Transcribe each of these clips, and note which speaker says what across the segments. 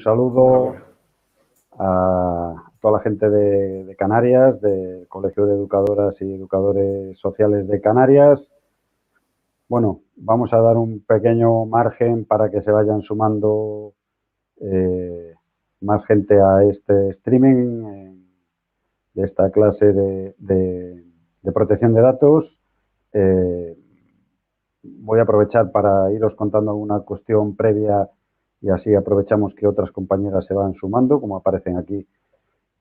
Speaker 1: Un saludo a toda la gente de Canarias, del Colegio de Educadoras y Educadores Sociales de Canarias. Bueno, vamos a dar un pequeño margen para que se vayan sumando más gente a este streaming de esta clase de protección de datos. Voy a aprovechar para iros contando alguna cuestión previa y así aprovechamos que otras compañeras se van sumando, como aparecen aquí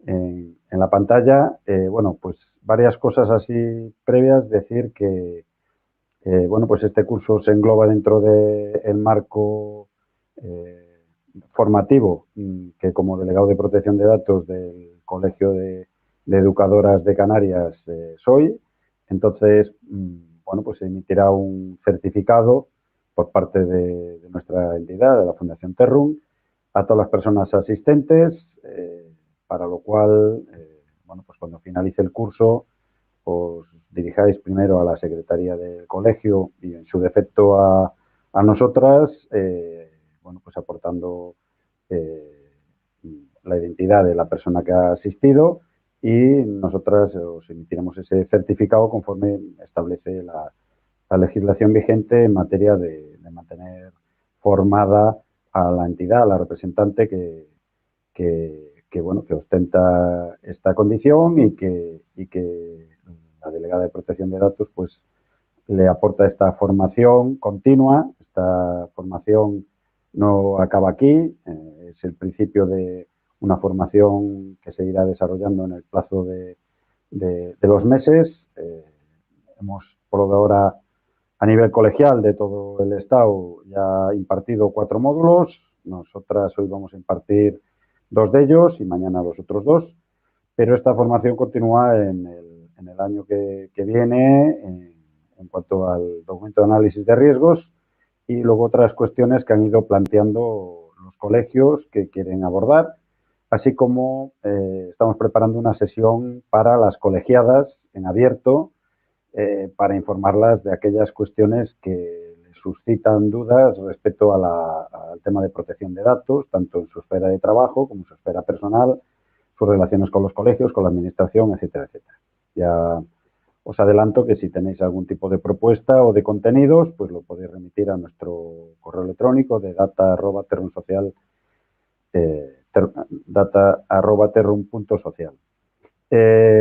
Speaker 1: en la pantalla. Bueno, pues varias cosas así previas. Decir que, bueno, pues este curso se engloba dentro del marco formativo que como delegado de protección de datos del Colegio de Educadoras de Canarias soy. Entonces, bueno, pues se emitirá un certificado por parte de nuestra entidad, de la Fundación Terrum, a todas las personas asistentes, para lo cual, bueno, pues cuando finalice el curso, os dirijáis primero a la Secretaría del Colegio y en su defecto a nosotras, bueno, pues aportando la identidad de la persona que ha asistido y nosotras os emitiremos ese certificado conforme establece la legislación vigente en materia de mantener formada a la entidad, a la representante bueno, que ostenta esta condición y que la delegada de protección de datos pues le aporta esta formación continua. Esta formación no acaba aquí, es el principio de una formación que se irá desarrollando en el plazo de los meses. Hemos por ahora a nivel colegial de todo el Estado ya impartido 4 módulos. Nosotras hoy vamos a impartir 2 de ellos y mañana los otros 2. Pero esta formación continúa en el año que viene en cuanto al documento de análisis de riesgos y luego otras cuestiones que han ido planteando los colegios que quieren abordar, así como estamos preparando una sesión para las colegiadas en abierto para informarlas de aquellas cuestiones que les suscitan dudas respecto al tema de protección de datos, tanto en su esfera de trabajo como en su esfera personal, sus relaciones con los colegios, con la administración, etcétera, etcétera. Ya os adelanto que si tenéis algún tipo de propuesta o de contenidos, pues lo podéis remitir a nuestro correo electrónico de data@terrumsocial, data@terrum.social.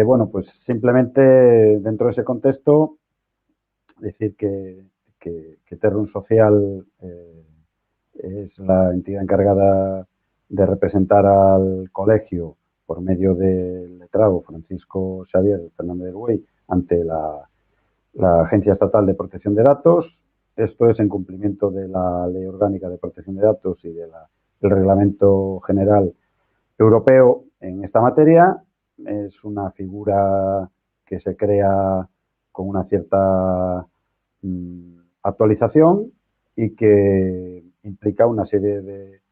Speaker 1: Bueno, pues simplemente dentro de ese contexto decir que Terrum Social es la entidad encargada de representar al colegio por medio del letrado Francisco Xavier Fernández del Buey ante la Agencia Estatal de Protección de Datos. Esto es en cumplimiento de la Ley Orgánica de Protección de Datos y del Reglamento General Europeo en esta materia. Es una figura que se crea con una cierta actualización y que implica una serie de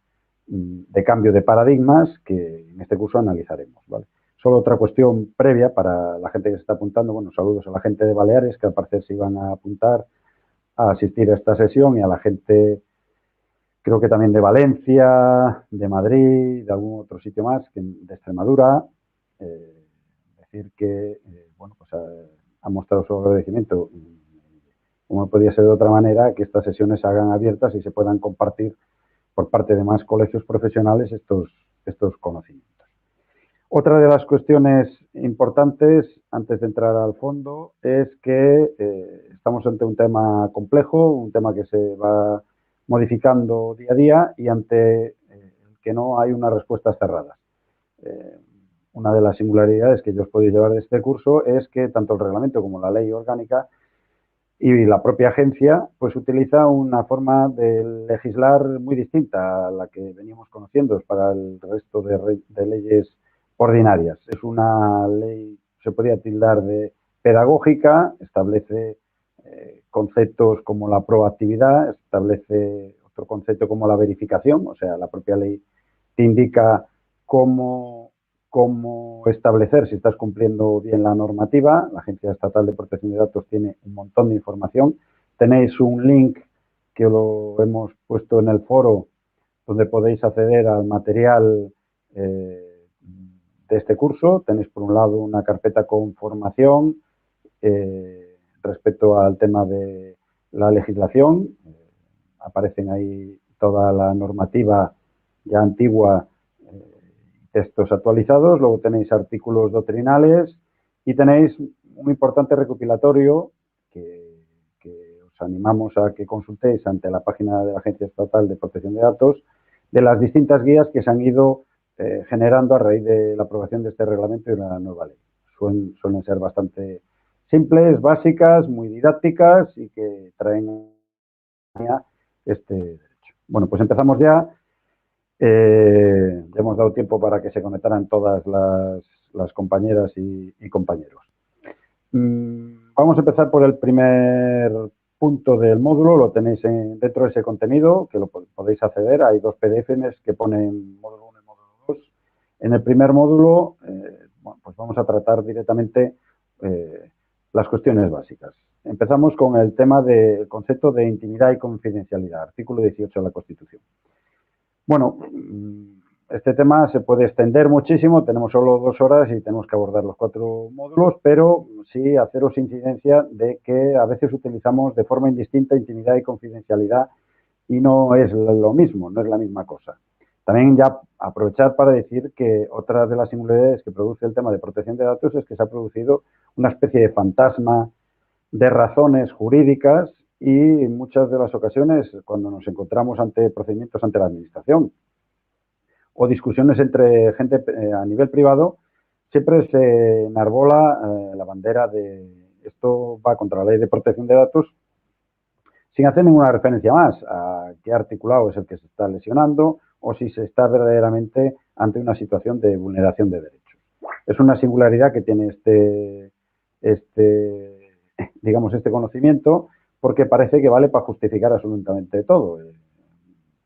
Speaker 1: cambio de paradigmas que en este curso analizaremos, ¿vale? Solo otra cuestión previa para la gente que se está apuntando. Bueno, saludos a la gente de Baleares, que al parecer se iban a apuntar a asistir a esta sesión, y a la gente, creo que también de Valencia, de Madrid, de algún otro sitio más, de Extremadura. Decir que, bueno, pues ha mostrado su agradecimiento, como no podía ser de otra manera, que estas sesiones se hagan abiertas y se puedan compartir por parte de más colegios profesionales estos conocimientos. Otra de las cuestiones importantes, antes de entrar al fondo, es que estamos ante un tema complejo, un tema que se va modificando día a día y ante el que no hay unas respuestas cerradas. Una de las singularidades que yo os podéis llevar de este curso es que tanto el reglamento como la ley orgánica y la propia agencia pues utiliza una forma de legislar muy distinta a la que veníamos conociendo para el resto de leyes ordinarias. Es una ley, se podría tildar de pedagógica, establece conceptos como la proactividad, establece otro concepto como la verificación, o sea, la propia ley te indica cómo establecer si estás cumpliendo bien la normativa. La Agencia Estatal de Protección de Datos tiene un montón de información. Tenéis un link que lo hemos puesto en el foro donde podéis acceder al material de este curso. Tenéis por un lado una carpeta con formación respecto al tema de la legislación. Aparecen ahí toda la normativa ya antigua, textos actualizados. Luego tenéis artículos doctrinales y tenéis un importante recopilatorio que os animamos a que consultéis ante la página de la Agencia Estatal de Protección de Datos, de las distintas guías que se han ido generando a raíz de la aprobación de este reglamento y de la nueva ley. Suelen ser bastante simples, básicas, muy didácticas y que traen este derecho. Bueno, pues empezamos ya. Ya hemos dado tiempo para que se conectaran todas las compañeras y compañeros. Vamos a empezar por el primer punto del módulo. Lo tenéis dentro de ese contenido, que lo podéis acceder. Hay dos PDFs que ponen módulo 1 y módulo 2. En el primer módulo, bueno, pues vamos a tratar directamente las cuestiones básicas. Empezamos con el tema del concepto de intimidad y confidencialidad, artículo 18 de la Constitución. Bueno, este tema se puede extender muchísimo, tenemos solo 2 horas y tenemos que abordar los 4 módulos, pero sí haceros incidencia de que a veces utilizamos de forma indistinta intimidad y confidencialidad y no es lo mismo, no es la misma cosa. También ya aprovechar para decir que otra de las singularidades que produce el tema de protección de datos es que se ha producido una especie de fantasma de razones jurídicas y en muchas de las ocasiones cuando nos encontramos ante procedimientos ante la Administración o discusiones entre gente a nivel privado, siempre se enarbola la bandera de esto va contra la Ley de Protección de Datos sin hacer ninguna referencia más a qué articulado es el que se está lesionando o si se está verdaderamente ante una situación de vulneración de derechos. Es una singularidad que tiene digamos, este conocimiento, porque parece que vale para justificar absolutamente todo.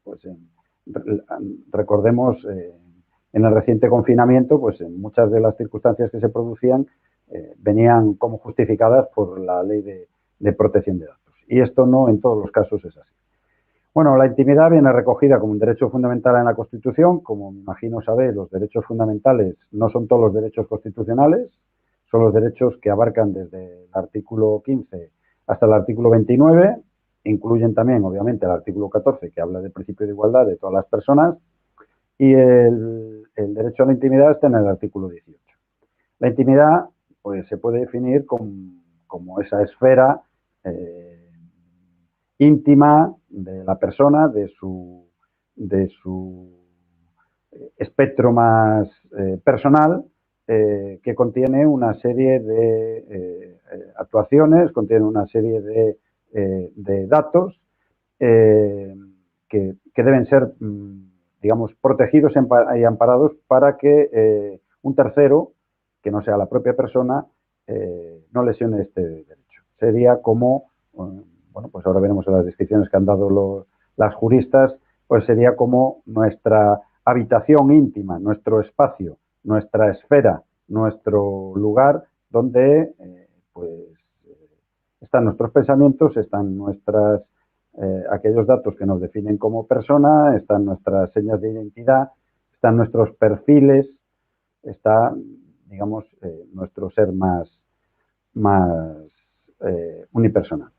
Speaker 1: Pues recordemos, en el reciente confinamiento, pues en muchas de las circunstancias que se producían venían como justificadas por la ley de protección de datos. Y esto no en todos los casos es así. Bueno, la intimidad viene recogida como un derecho fundamental en la Constitución. Como me imagino sabéis, los derechos fundamentales no son todos los derechos constitucionales, son los derechos que abarcan desde el artículo 15 hasta el artículo 29, incluyen también, obviamente, el artículo 14, que habla del principio de igualdad de todas las personas, y el derecho a la intimidad está en el artículo 18. La intimidad, pues, se puede definir como esa esfera íntima de la persona, de su espectro más personal, que contiene una serie de actuaciones, contiene una serie de datos que deben ser, digamos, protegidos y amparados para que un tercero, que no sea la propia persona, no lesione este derecho. Sería como, bueno, pues ahora veremos las descripciones que han dado las juristas, pues sería como nuestra habitación íntima, nuestro espacio, nuestra esfera, nuestro lugar donde pues están nuestros pensamientos, están aquellos datos que nos definen como persona, están nuestras señas de identidad, están nuestros perfiles, está, digamos, nuestro ser más unipersonal.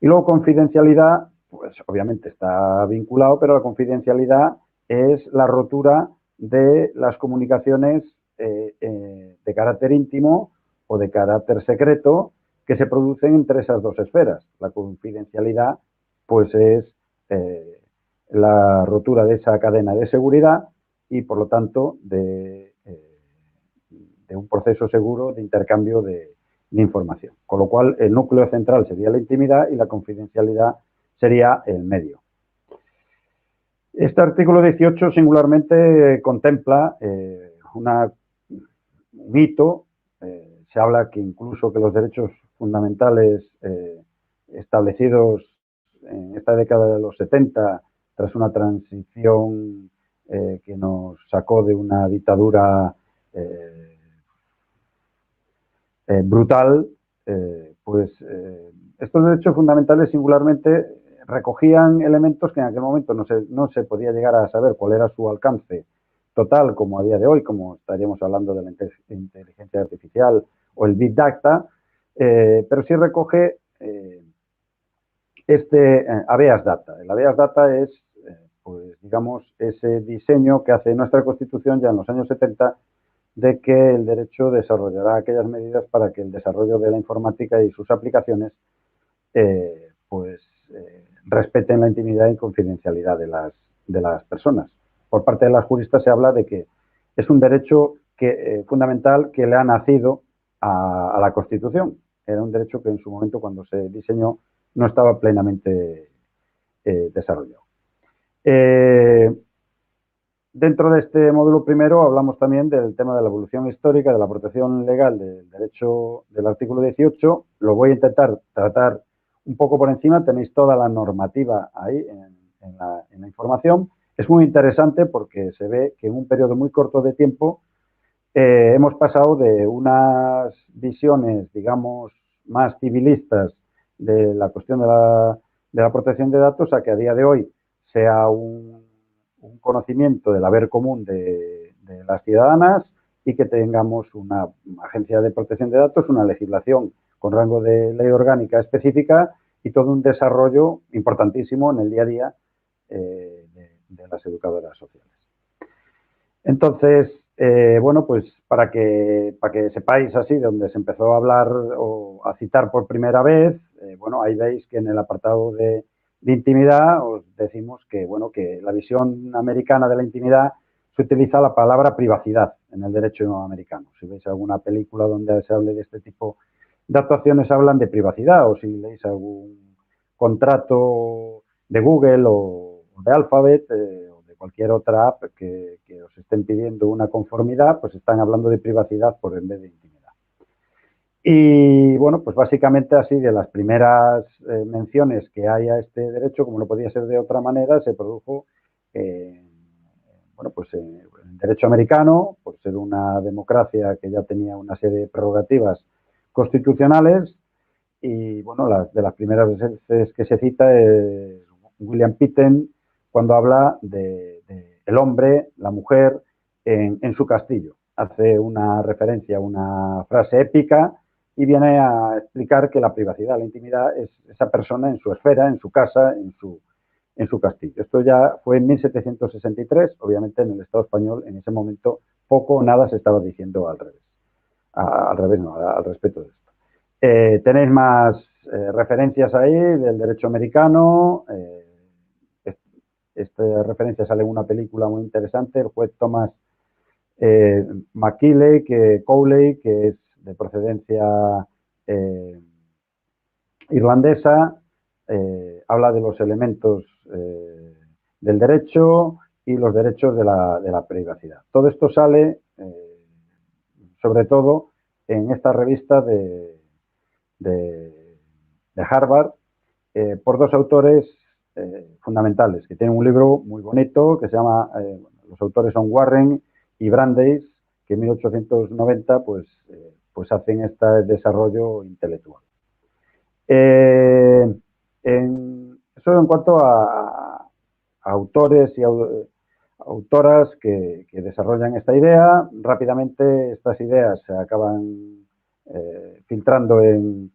Speaker 1: Y luego confidencialidad, pues obviamente está vinculado, pero la confidencialidad es la rotura de las comunicaciones de carácter íntimo o de carácter secreto que se producen entre esas dos esferas. La confidencialidad, pues es la rotura de esa cadena de seguridad y, por lo tanto, de un proceso seguro de intercambio de información. Con lo cual, el núcleo central sería la intimidad y la confidencialidad sería el medio. Este artículo 18 singularmente contempla un hito. Se habla que incluso que los derechos fundamentales establecidos en esta década de los 70, tras una transición que nos sacó de una dictadura brutal, pues estos derechos fundamentales singularmente recogían elementos que en aquel momento no se podía llegar a saber cuál era su alcance total, como a día de hoy, como estaríamos hablando de la inteligencia artificial o el Big Data, pero sí recoge habeas data. El habeas data es, pues digamos, ese diseño que hace nuestra Constitución ya en los años 70 de que el derecho desarrollará aquellas medidas para que el desarrollo de la informática y sus aplicaciones respeten la intimidad y confidencialidad de las personas. Por parte de las juristas se habla de que es un derecho fundamental que le ha nacido a la Constitución. Era un derecho que en su momento, cuando se diseñó, no estaba plenamente desarrollado. Dentro de este módulo primero hablamos también del tema de la evolución histórica, de la protección legal del derecho del artículo 18. Lo voy a intentar tratar un poco por encima, tenéis toda la normativa ahí en la información. Es muy interesante porque se ve que en un periodo muy corto de tiempo hemos pasado de unas visiones, digamos, más civilistas de la cuestión de la protección de datos a que a día de hoy sea un conocimiento del haber común de las ciudadanas y que tengamos una agencia de protección de datos, una legislación con rango de ley orgánica específica y todo un desarrollo importantísimo en el día a día de las educadoras sociales. Entonces, bueno, pues para que sepáis así, donde se empezó a hablar o a citar por primera vez, bueno, ahí veis que en el apartado de intimidad os decimos que, bueno, que la visión americana de la intimidad se utiliza la palabra privacidad en el derecho americano. Si veis alguna película donde se hable de este tipo de actuaciones, hablan de privacidad, o si leéis algún contrato de Google o de Alphabet, cualquier otra app que os estén pidiendo una conformidad, pues están hablando de privacidad por en vez de intimidad. Y bueno, pues básicamente así de las primeras menciones que hay a este derecho, como no podía ser de otra manera, se produjo bueno, pues el derecho americano, por ser una democracia que ya tenía una serie de prerrogativas constitucionales, y bueno, de las primeras veces que se cita es William Pitt cuando habla de el hombre, la mujer, en su castillo. Hace una referencia a una frase épica y viene a explicar que la privacidad, la intimidad es esa persona en su esfera, en su casa, en su castillo. Esto ya fue en 1763, obviamente en el Estado español en ese momento poco o nada se estaba diciendo al revés. Al respecto de esto. Tenéis más referencias ahí del derecho americano. Esta referencia sale en una película muy interesante, el juez Thomas Cowley, que es de procedencia irlandesa, habla de los elementos del derecho y los derechos de la privacidad. Todo esto sale, sobre todo, en esta revista de Harvard, por dos autores fundamentales, que tienen un libro muy bonito que se llama, los autores son Warren y Brandeis, que en 1890 pues hacen este desarrollo intelectual. Eso en cuanto a autores y autoras que desarrollan esta idea. Rápidamente estas ideas se acaban filtrando en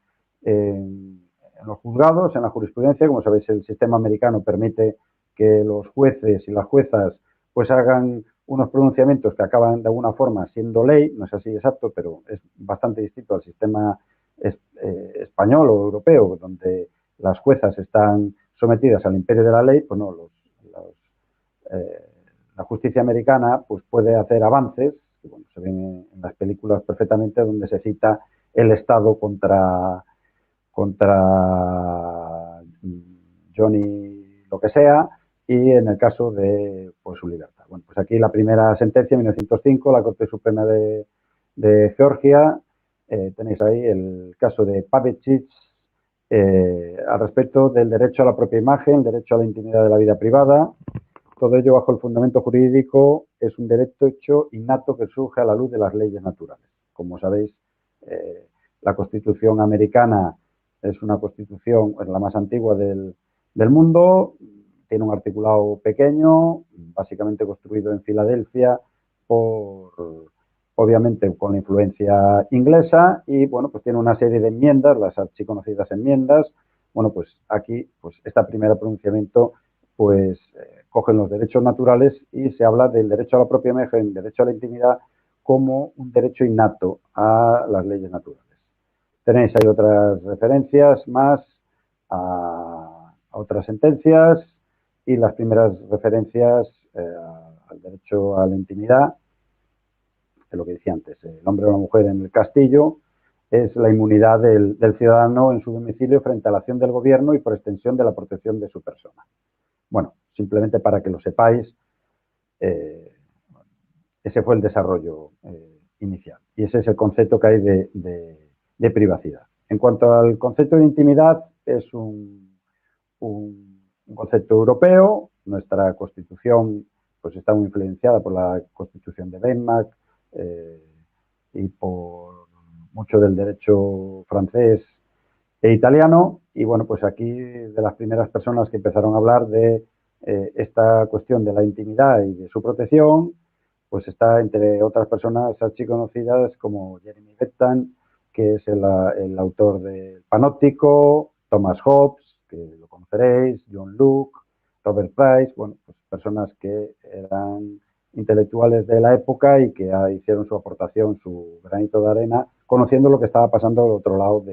Speaker 1: los juzgados, en la jurisprudencia. Como sabéis, el sistema americano permite que los jueces y las juezas pues hagan unos pronunciamientos que acaban de alguna forma siendo ley. No es así exacto, pero es bastante distinto al sistema español o europeo, donde las juezas están sometidas al imperio de la ley. Pues no, la justicia americana pues puede hacer avances, que bueno, se ven en las películas perfectamente, donde se cita el Estado contra Johnny lo que sea, y en el caso de pues, su libertad. Bueno, pues aquí la primera sentencia, en 1905, la Corte Suprema de Georgia, tenéis ahí el caso de Pavicic, al respecto del derecho a la propia imagen, derecho a la intimidad de la vida privada. Todo ello bajo el fundamento jurídico es un derecho innato que surge a la luz de las leyes naturales. Como sabéis, la Constitución americana es una constitución, es la más antigua del del mundo. Tiene un articulado pequeño, básicamente construido en Filadelfia obviamente con la influencia inglesa, y bueno, pues tiene una serie de enmiendas, las archiconocidas enmiendas. Bueno, pues aquí, pues esta primera pronunciamiento, pues cogen los derechos naturales y se habla del derecho a la propia imagen, derecho a la intimidad, como un derecho innato a las leyes naturales. Tenéis ahí otras referencias más a otras sentencias, y las primeras referencias al derecho a la intimidad, de lo que decía antes, el hombre o la mujer en el castillo, es la inmunidad del ciudadano en su domicilio frente a la acción del gobierno y por extensión de la protección de su persona. Bueno, simplemente para que lo sepáis, ese fue el desarrollo inicial, y ese es el concepto que hay de privacidad. En cuanto al concepto de intimidad, es un concepto europeo. Nuestra Constitución pues está muy influenciada por la Constitución de Weimar y por mucho del derecho francés e italiano. Y bueno, pues aquí, de las primeras personas que empezaron a hablar de esta cuestión de la intimidad y de su protección, pues está, entre otras personas archiconocidas, como Jeremy Bentham, que es el autor del Panóptico, Thomas Hobbes, que lo conoceréis, John Locke, Robert Price. Bueno, pues personas que eran intelectuales de la época y que hicieron su aportación, su granito de arena, conociendo lo que estaba pasando al otro lado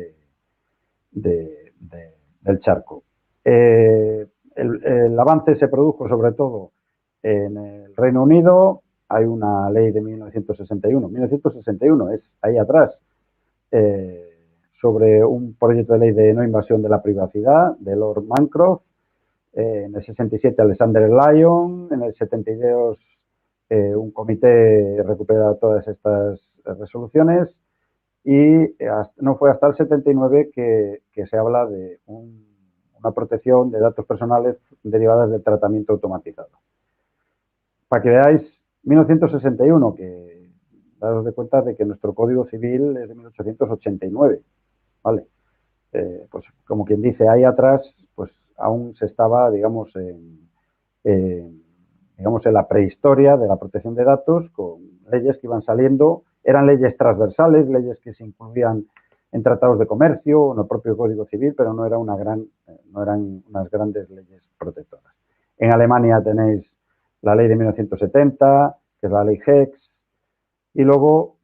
Speaker 1: del charco. El avance se produjo sobre todo en el Reino Unido. Hay una ley de 1961, 1961 es ahí atrás, sobre un proyecto de ley de no invasión de la privacidad de Lord Mancroft. En el 67 Alexander Lyon, en el 72 un comité recupera todas estas resoluciones, y no fue hasta el 79 que se habla de una protección de datos personales derivadas del tratamiento automatizado. Para que veáis, 1961, que daros de cuenta de que nuestro Código Civil es de 1889, ¿vale? Pues como quien dice, ahí atrás, pues aún se estaba, digamos, en la prehistoria de la protección de datos, con leyes que iban saliendo. Eran leyes transversales, leyes que se incluían en tratados de comercio, en el propio Código Civil, pero no eran unas grandes leyes protectoras. En Alemania tenéis la ley de 1970, que es la ley Hex, y luego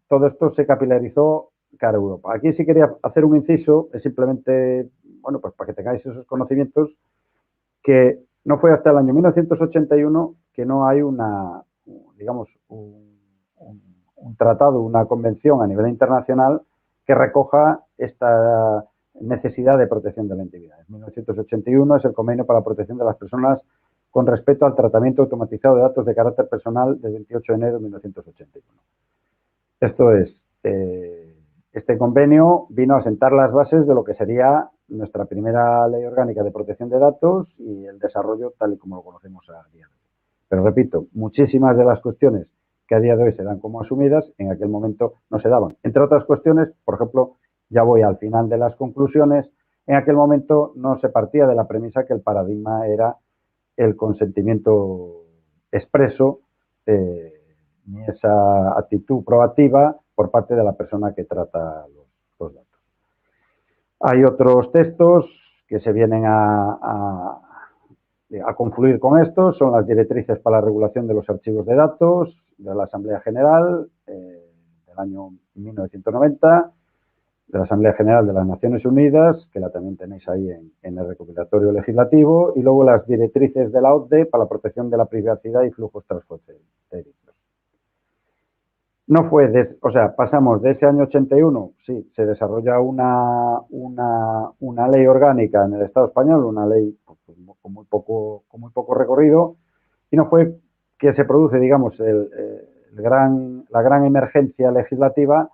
Speaker 1: todo esto se capilarizó cara a Europa. Aquí sí quería hacer un inciso, es simplemente, bueno, pues para que tengáis esos conocimientos, que no fue hasta el año 1981 que no hay digamos, un tratado, una convención a nivel internacional que recoja esta necesidad de protección de la intimidad. En 1981 es el Convenio para la Protección de las Personas con respecto al tratamiento automatizado de datos de carácter personal del 28 de enero de 1981. Esto es, este convenio vino a sentar las bases de lo que sería nuestra primera ley orgánica de protección de datos y el desarrollo tal y como lo conocemos a día de hoy. Pero repito, muchísimas de las cuestiones que a día de hoy se dan como asumidas, en aquel momento no se daban. Entre otras cuestiones, por ejemplo, ya voy al final de las conclusiones, en aquel momento no se partía de la premisa que el paradigma era el consentimiento expreso, ni esa actitud proactiva por parte de la persona que trata los datos. Hay otros textos que se vienen a confluir con estos, son las directrices para la regulación de los archivos de datos de la Asamblea General del año 1990, de la Asamblea General de las Naciones Unidas, que la también tenéis ahí en el recopilatorio legislativo, y luego las directrices de la OCDE para la protección de la privacidad y flujos transfronterizos. No fue, pasamos de ese año 81, sí, se desarrolla una ley orgánica en el Estado español, una ley pues, con muy poco recorrido, y no fue que se produce, digamos, la gran emergencia legislativa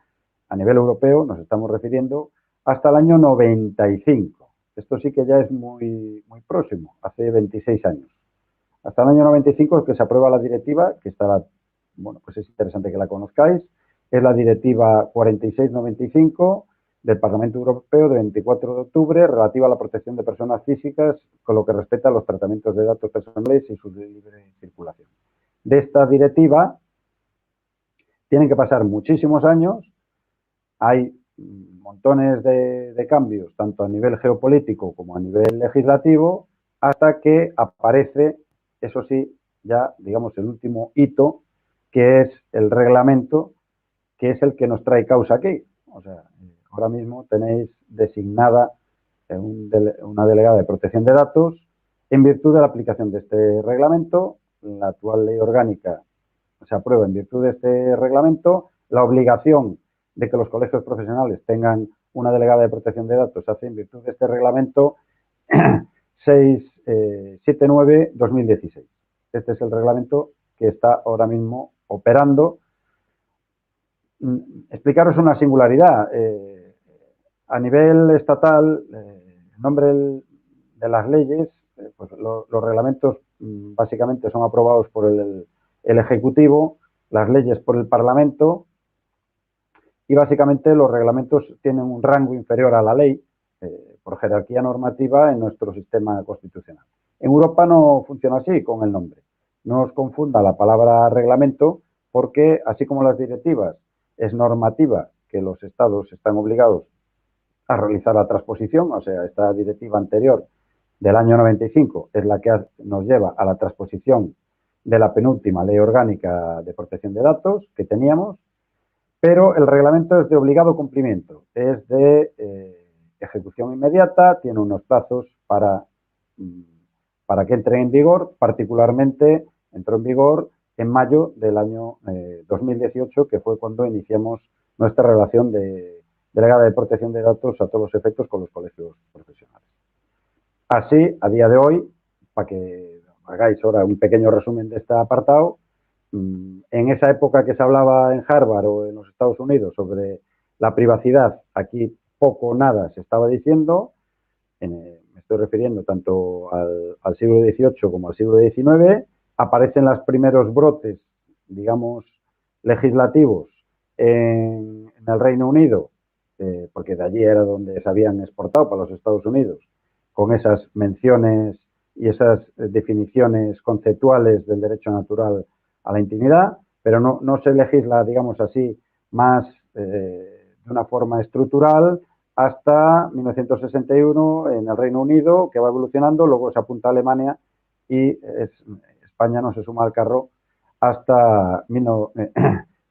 Speaker 1: a nivel europeo, nos estamos refiriendo, hasta el año 95. Esto sí que ya es muy próximo, hace 26 años. Hasta el año 95 es que se aprueba la directiva, que está, bueno, pues es interesante que la conozcáis, es la directiva 4695 del Parlamento Europeo de 24 de octubre relativa a la protección de personas físicas con lo que respecta a los tratamientos de datos personales y su libre circulación. De esta directiva tienen que pasar muchísimos años, hay montones de cambios, tanto a nivel geopolítico como a nivel legislativo, hasta que aparece, eso sí, ya digamos el último hito, que es el reglamento, que es el que nos trae causa aquí. O sea, ahora mismo tenéis designada una delegada de protección de datos en virtud de la aplicación de este reglamento. La actual ley orgánica se aprueba en virtud de este reglamento. La obligación de que los colegios profesionales tengan una delegada de protección de datos se hace en virtud de este reglamento 679-2016. Este es el reglamento que está ahora mismo operando. Explicaros una singularidad. A nivel estatal, en nombre de las leyes, pues los reglamentos básicamente son aprobados por el Ejecutivo, las leyes por el Parlamento, y básicamente los reglamentos tienen un rango inferior a la ley por jerarquía normativa en nuestro sistema constitucional. En Europa no funciona así con el nombre. No os confunda la palabra reglamento porque, así como las directivas es normativa que los estados están obligados a realizar la transposición, o sea, esta directiva anterior del año 95 es la que nos lleva a la transposición de la penúltima ley orgánica de protección de datos que teníamos, pero el reglamento es de obligado cumplimiento, es de ejecución inmediata, tiene unos plazos para que entre en vigor, particularmente entró en vigor en mayo del año 2018, que fue cuando iniciamos nuestra relación de delegada de protección de datos a todos los efectos con los colegios profesionales. Así, a día de hoy, para que hagáis ahora un pequeño resumen de este apartado, en esa época que se hablaba en Harvard o en los Estados Unidos sobre la privacidad, aquí poco o nada se estaba diciendo. Me estoy refiriendo tanto al siglo XVIII como al siglo XIX. Aparecen los primeros brotes, digamos, legislativos en el Reino Unido, porque de allí era donde se habían exportado para los Estados Unidos, con esas menciones y esas definiciones conceptuales del derecho natural a la intimidad, pero no se legisla, digamos así, más de una forma estructural hasta 1961 en el Reino Unido, que va evolucionando, luego se apunta a Alemania y España no se suma al carro hasta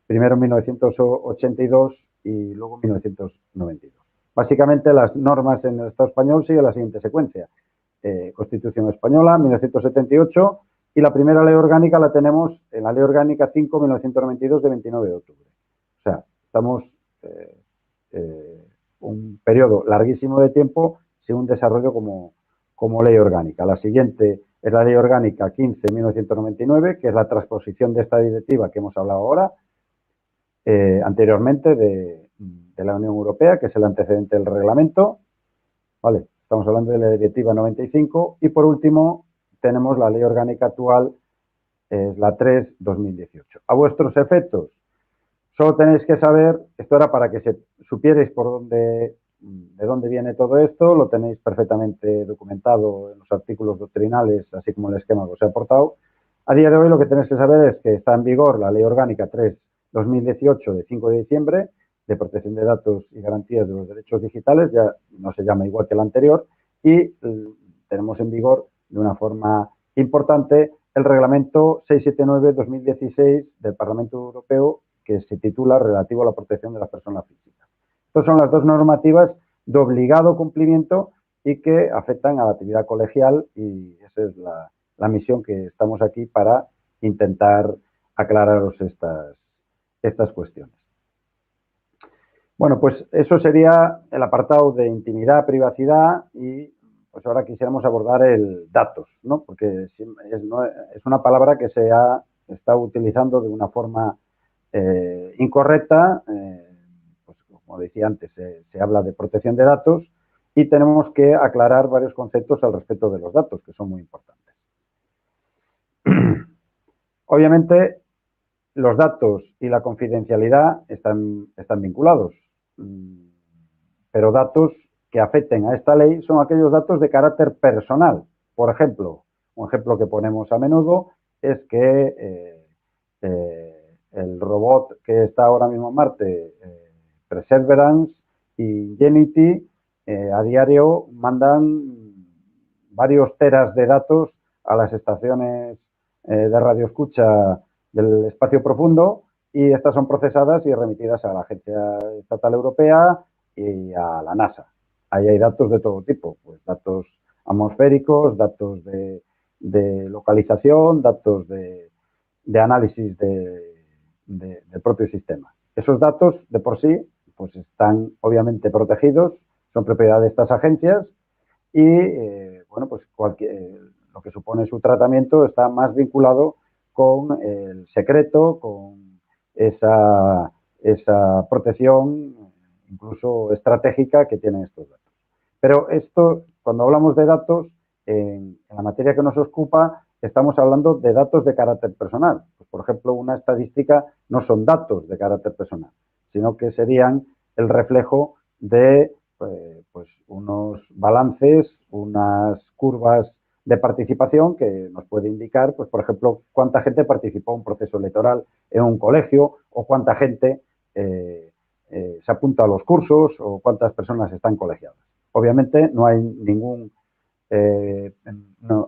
Speaker 1: primero 1982 y luego 1992. Básicamente las normas en el Estado español siguen la siguiente secuencia. Constitución Española, 1978, y la primera ley orgánica la tenemos en la Ley Orgánica 5-1992 de 29 de octubre. O sea, estamos un periodo larguísimo de tiempo sin un desarrollo como ley orgánica. La siguiente es la Ley Orgánica 15-1999, que es la transposición de esta directiva que hemos hablado ahora, anteriormente de la Unión Europea, que es el antecedente del reglamento. Vale, estamos hablando de la Directiva 95. Y por último, tenemos la Ley Orgánica actual, es la 3-2018. A vuestros efectos, solo tenéis que saber, esto era para que supierais de dónde viene todo esto, lo tenéis perfectamente documentado en los artículos doctrinales, así como el esquema que os he aportado. A día de hoy lo que tenéis que saber es que está en vigor la Ley Orgánica 3-2018 de 5 de diciembre de protección de datos y garantías de los derechos digitales, ya no se llama igual que la anterior, y tenemos en vigor de una forma importante el reglamento 679-2016 del Parlamento Europeo, que se titula Relativo a la protección de las personas físicas. Estas son las dos normativas de obligado cumplimiento y que afectan a la actividad colegial, y esa es la misión que estamos aquí para intentar aclararos estas cuestiones. Bueno, pues eso sería el apartado de intimidad, privacidad, y pues ahora quisiéramos abordar el datos, ¿no? Porque es una palabra que se está utilizando de una forma incorrecta. Pues como decía antes, se habla de protección de datos y tenemos que aclarar varios conceptos al respecto de los datos, que son muy importantes. Obviamente, los datos y la confidencialidad están vinculados, pero datos que afecten a esta ley son aquellos datos de carácter personal. Por ejemplo, un ejemplo que ponemos a menudo es que el robot que está ahora mismo en Marte, Perseverance y Ingenuity, a diario mandan varios teras de datos a las estaciones de radioescucha del espacio profundo, y estas son procesadas y remitidas a la Agencia Estatal Europea y a la NASA. Ahí hay datos de todo tipo, pues datos atmosféricos, datos de localización, datos de análisis del propio sistema. Esos datos de por sí pues están obviamente protegidos, son propiedad de estas agencias y bueno, pues lo que supone su tratamiento está más vinculado con el secreto, con esa protección incluso estratégica que tienen estos datos. Pero esto, cuando hablamos de datos, en la materia que nos ocupa, estamos hablando de datos de carácter personal. Pues, por ejemplo, una estadística no son datos de carácter personal, sino que serían el reflejo de pues unos balances, unas curvas de participación que nos puede indicar, pues por ejemplo, cuánta gente participó en un proceso electoral en un colegio o cuánta gente se apunta a los cursos o cuántas personas están colegiadas. Obviamente no hay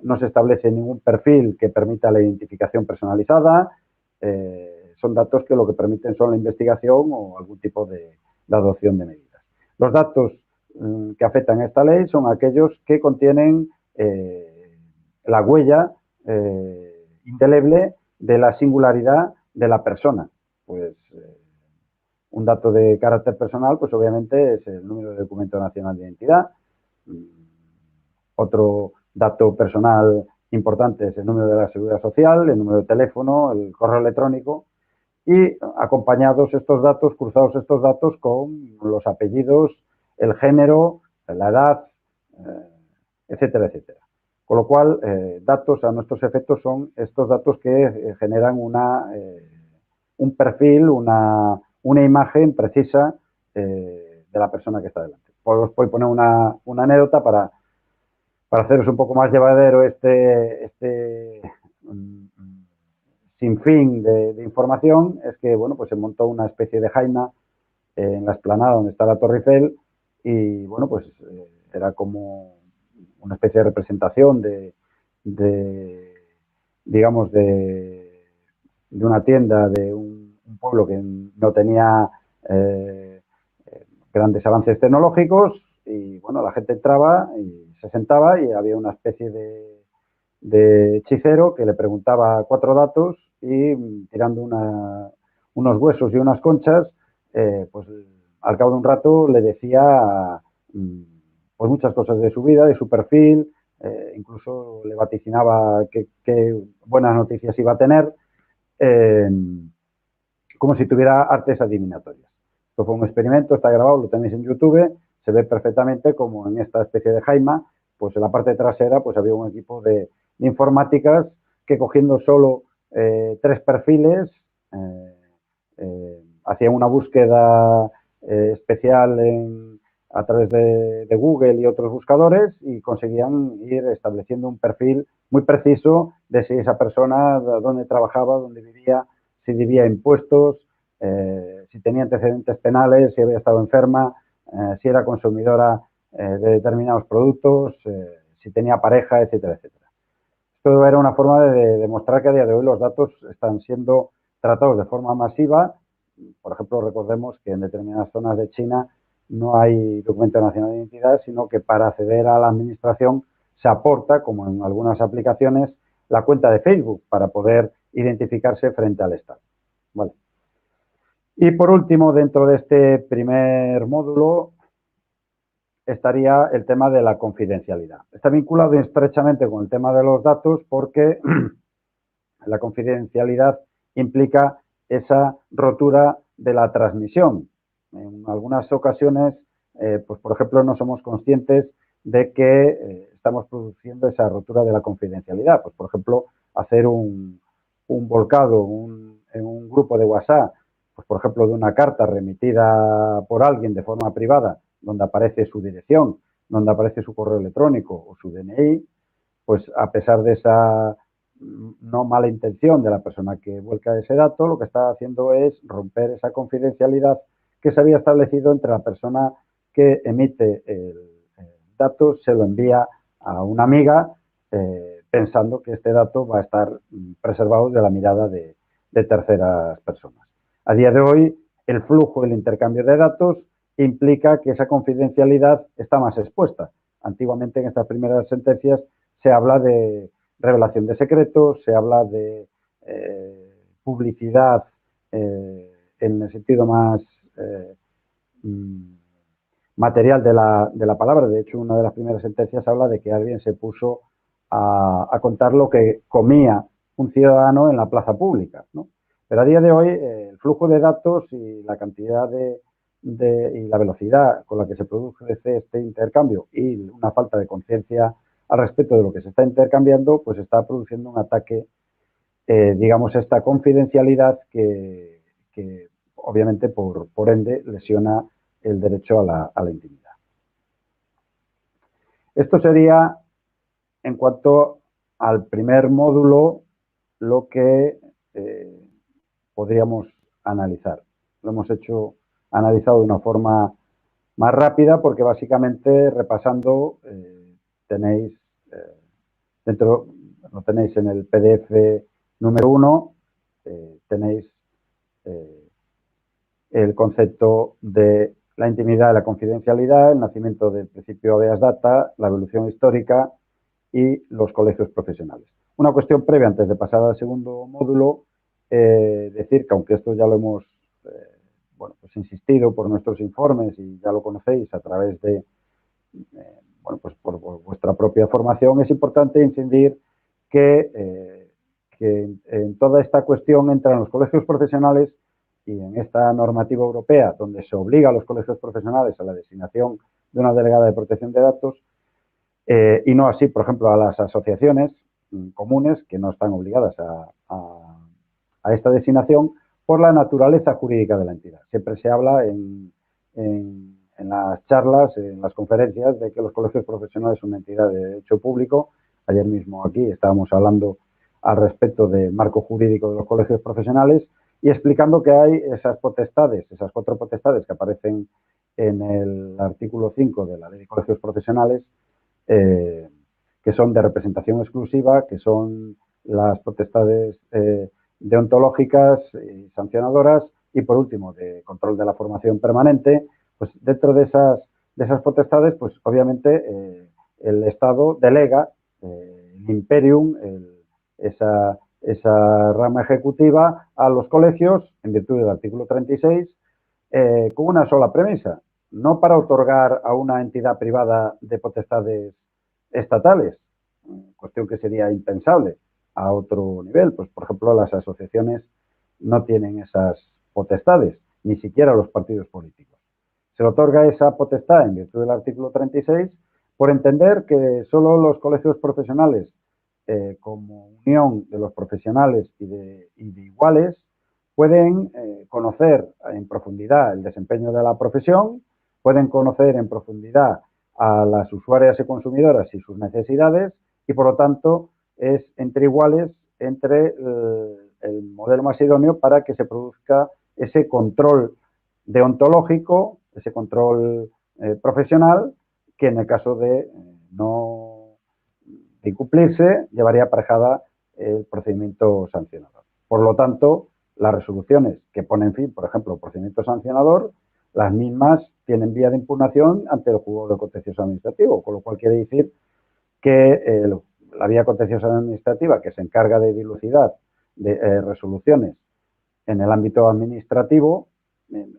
Speaker 1: no se establece ningún perfil que permita la identificación personalizada. Son datos que lo que permiten son la investigación o algún tipo de adopción de medidas. Los datos que afectan a esta ley son aquellos que contienen la huella indeleble de la singularidad de la persona. Pues un dato de carácter personal, pues obviamente es el número de documento nacional de identidad. Otro dato personal importante es el número de la seguridad social, el número de teléfono, el correo electrónico, y acompañados estos datos, cruzados estos datos con los apellidos, el género, la edad, etcétera, etcétera. Con lo cual, datos a nuestros efectos son estos datos que generan un perfil, una imagen precisa de la persona que está delante. Os voy a poner una anécdota para haceros un poco más llevadero este sinfín de información. Es que, bueno, pues se montó una especie de jaima en la explanada donde está la Torre Eiffel y, bueno, pues era como una especie de representación digamos, de una tienda de un pueblo que no tenía grandes avances tecnológicos y, bueno, la gente entraba y se sentaba y había una especie de hechicero que le preguntaba 4 datos y tirando unos huesos y unas conchas, pues al cabo de un rato le decía pues muchas cosas de su vida, de su perfil, incluso le vaticinaba qué buenas noticias iba a tener, como si tuviera artes adivinatorias. Esto fue un experimento, está grabado, lo tenéis en YouTube, se ve perfectamente como en esta especie de jaima, pues en la parte trasera pues había un equipo de informáticas que cogiendo solo 3 perfiles hacían una búsqueda especial a través de Google y otros buscadores y conseguían ir estableciendo un perfil muy preciso de si esa persona, dónde trabajaba, dónde vivía, si debía impuestos, si tenía antecedentes penales, si había estado enferma, si era consumidora de determinados productos, si tenía pareja, etcétera, etcétera. Esto era una forma de demostrar que a día de hoy los datos están siendo tratados de forma masiva. Por ejemplo, recordemos que en determinadas zonas de China no hay documento nacional de identidad, sino que para acceder a la administración se aporta, como en algunas aplicaciones, la cuenta de Facebook para poder identificarse frente al Estado. Vale. Y por último, dentro de este primer módulo, estaría el tema de la confidencialidad. Está vinculado estrechamente con el tema de los datos porque la confidencialidad implica esa rotura de la transmisión. En algunas ocasiones, pues por ejemplo, no somos conscientes de que estamos produciendo esa rotura de la confidencialidad. Pues por ejemplo, hacer un volcado en un grupo de WhatsApp, pues por ejemplo, de una carta remitida por alguien de forma privada donde aparece su dirección, donde aparece su correo electrónico o su DNI, pues a pesar de esa no mala intención de la persona que vuelca ese dato, lo que está haciendo es romper esa confidencialidad que se había establecido entre la persona que emite el dato, se lo envía a una amiga pensando que este dato va a estar preservado de la mirada de terceras personas. A día de hoy, el flujo, el intercambio de datos implica que esa confidencialidad está más expuesta. Antiguamente, en estas primeras sentencias, se habla de revelación de secretos, se habla de publicidad en el sentido más material de la palabra. De hecho, una de las primeras sentencias habla de que alguien se puso a contar lo que comía un ciudadano en la plaza pública, ¿no? Pero a día de hoy el flujo de datos y la cantidad y la velocidad con la que se produce este intercambio y una falta de conciencia al respecto de lo que se está intercambiando, pues está produciendo un ataque, digamos, esta confidencialidad que obviamente por ende lesiona el derecho a la intimidad. Esto sería, en cuanto al primer módulo, lo que podríamos analizar. Lo hemos analizado de una forma más rápida porque básicamente repasando tenéis lo tenéis en el PDF número 1, tenéis el concepto de la intimidad y la confidencialidad, el nacimiento del principio habeas data, la evolución histórica y los colegios profesionales. Una cuestión previa antes de pasar al segundo módulo, decir que aunque esto ya lo hemos bueno, pues insistido por nuestros informes y ya lo conocéis a través de bueno, pues por vuestra propia formación, es importante incidir que en toda esta cuestión entran los colegios profesionales y en esta normativa europea, donde se obliga a los colegios profesionales a la designación de una delegada de protección de datos, y no así, por ejemplo, a las asociaciones comunes que no están obligadas a esta designación por la naturaleza jurídica de la entidad. Siempre se habla en las charlas, en las conferencias, de que los colegios profesionales son una entidad de derecho público. Ayer mismo aquí estábamos hablando al respecto del marco jurídico de los colegios profesionales y explicando que hay esas potestades, esas 4 potestades que aparecen en el artículo 5 de la Ley de Colegios Profesionales, que son de representación exclusiva, que son las potestades deontológicas y sancionadoras y, por último, de control de la formación permanente. Pues dentro de esas potestades, pues obviamente el Estado delega el imperium, esa rama ejecutiva a los colegios en virtud del artículo 36 con una sola premisa, no para otorgar a una entidad privada de potestades estatales, cuestión que sería impensable a otro nivel. Pues, por ejemplo, las asociaciones no tienen esas potestades, ni siquiera los partidos políticos. Se le otorga esa potestad en virtud del artículo 36 por entender que solo los colegios profesionales, como unión de los profesionales y de iguales, pueden conocer en profundidad el desempeño de la profesión, pueden conocer en profundidad a las usuarias y consumidoras y sus necesidades y, por lo tanto, es entre iguales, entre el modelo más idóneo para que se produzca ese control deontológico, ese control profesional, que en el caso de no incumplirse llevaría aparejada el procedimiento sancionador. Por lo tanto, las resoluciones que ponen fin, por ejemplo, al procedimiento sancionador, las mismas tienen vía de impugnación ante el juzgado de contencioso administrativo, con lo cual quiere decir que la vía contenciosa administrativa, que se encarga de dilucidar de resoluciones en el ámbito administrativo,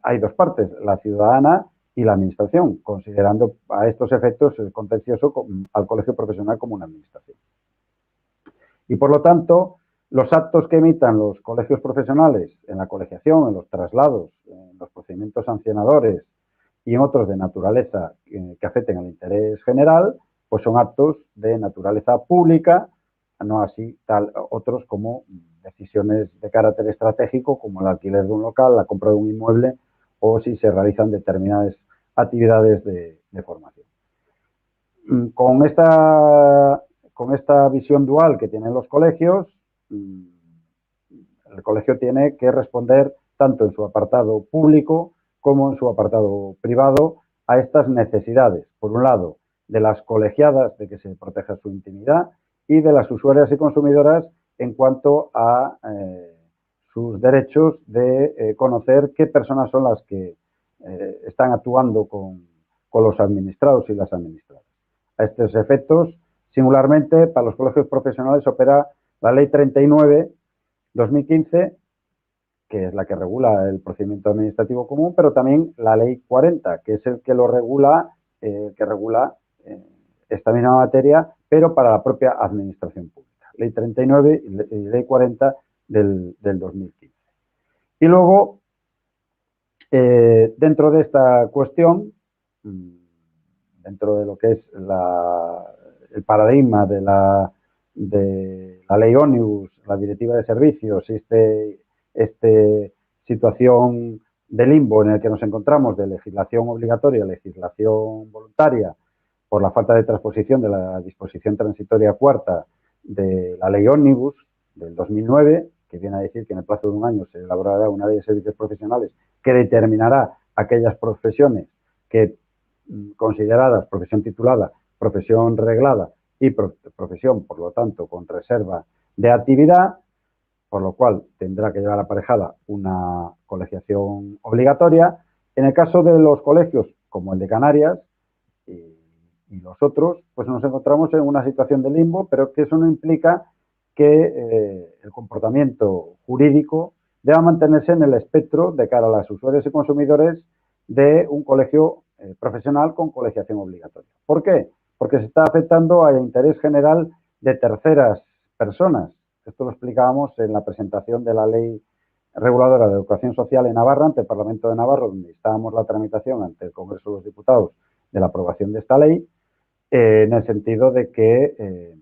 Speaker 1: hay 2 partes, la ciudadana y la administración, considerando a estos efectos el contencioso al colegio profesional como una administración. Y por lo tanto, los actos que emitan los colegios profesionales en la colegiación, en los traslados, en los procedimientos sancionadores y en otros de naturaleza que afecten al interés general, pues son actos de naturaleza pública, no así otros como decisiones de carácter estratégico, como el alquiler de un local, la compra de un inmueble o si se realizan determinadas actividades de formación. Con esta visión dual que tienen los colegios, el colegio tiene que responder tanto en su apartado público como en su apartado privado a estas necesidades. Por un lado, de las colegiadas, de que se proteja su intimidad, y de las usuarias y consumidoras en cuanto a sus derechos de conocer qué personas son las que están actuando con los administrados y las administradas. A estos efectos, singularmente, para los colegios profesionales opera la Ley 39/2015, que es la que regula el procedimiento administrativo común, pero también la Ley 40, que es el que lo regula, esta misma materia, pero para la propia administración pública. Ley 39 y Ley 40 del 2015. Y luego, dentro de esta cuestión, dentro de lo que es el paradigma de la Ley Ómnibus, la Directiva de Servicios, y esta situación de limbo en el que nos encontramos, de legislación obligatoria, legislación voluntaria, por la falta de transposición de la disposición transitoria cuarta de la Ley Ómnibus del 2009, que viene a decir que en el plazo de un año se elaborará una ley de servicios profesionales que determinará aquellas profesiones que consideradas profesión titulada, profesión reglada y profesión, por lo tanto, con reserva de actividad, por lo cual tendrá que llevar aparejada una colegiación obligatoria. En el caso de los colegios, como el de Canarias y los otros, pues nos encontramos en una situación de limbo, pero que eso no implica que el comportamiento jurídico deba mantenerse en el espectro de cara a las usuarios y consumidores de un colegio profesional con colegiación obligatoria. ¿Por qué? Porque se está afectando al interés general de terceras personas. Esto lo explicábamos en la presentación de la Ley Reguladora de Educación Social en Navarra, ante el Parlamento de Navarra, donde estábamos la tramitación ante el Congreso de los Diputados de la aprobación de esta ley, en el sentido de que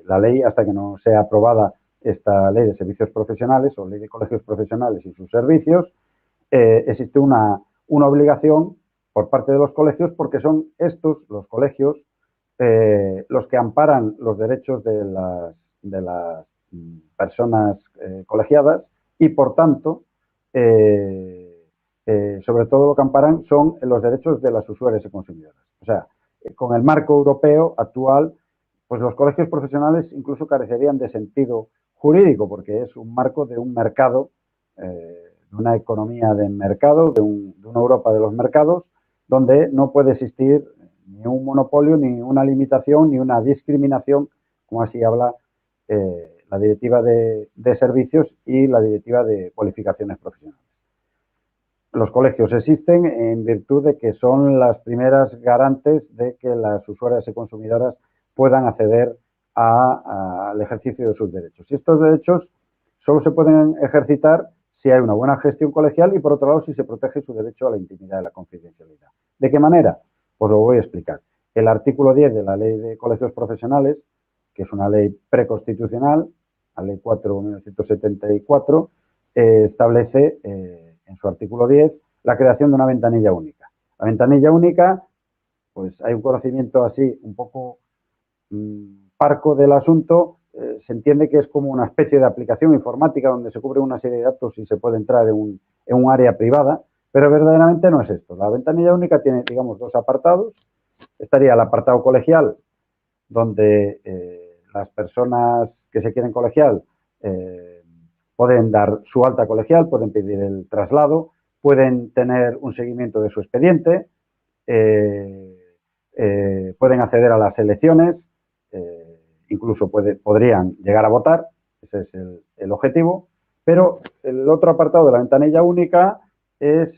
Speaker 1: la ley, hasta que no sea aprobada esta ley de servicios profesionales o ley de colegios profesionales y sus servicios, existe una obligación por parte de los colegios, porque son estos, los colegios, los que amparan los derechos de las personas colegiadas y, por tanto, sobre todo lo que amparan son los derechos de las usuarias y consumidoras. O sea, con el marco europeo actual, pues los colegios profesionales incluso carecerían de sentido jurídico, porque es un marco de un mercado, de una economía de mercado, de una Europa de los mercados, donde no puede existir ni un monopolio, ni una limitación, ni una discriminación, como así habla la Directiva de Servicios y la Directiva de Cualificaciones Profesionales. Los colegios existen en virtud de que son las primeras garantes de que las usuarias y consumidoras puedan acceder al ejercicio de sus derechos. Y estos derechos solo se pueden ejercitar si hay una buena gestión colegial y, por otro lado, si se protege su derecho a la intimidad y la confidencialidad. ¿De qué manera? Pues lo voy a explicar. El artículo 10 de la Ley de Colegios Profesionales, que es una ley preconstitucional, la Ley 4/1974, establece en su artículo 10 la creación de una ventanilla única. La ventanilla única, pues hay un conocimiento así un poco parco del asunto, se entiende que es como una especie de aplicación informática donde se cubre una serie de datos y se puede entrar en un área privada, pero verdaderamente no es esto. La ventanilla única tiene, digamos, dos apartados. Estaría el apartado colegial, donde las personas que se quieren colegiar pueden dar su alta colegial, pueden pedir el traslado, pueden tener un seguimiento de su expediente, pueden acceder a las elecciones, incluso podrían llegar a votar, ese es el objetivo, pero el otro apartado de la ventanilla única es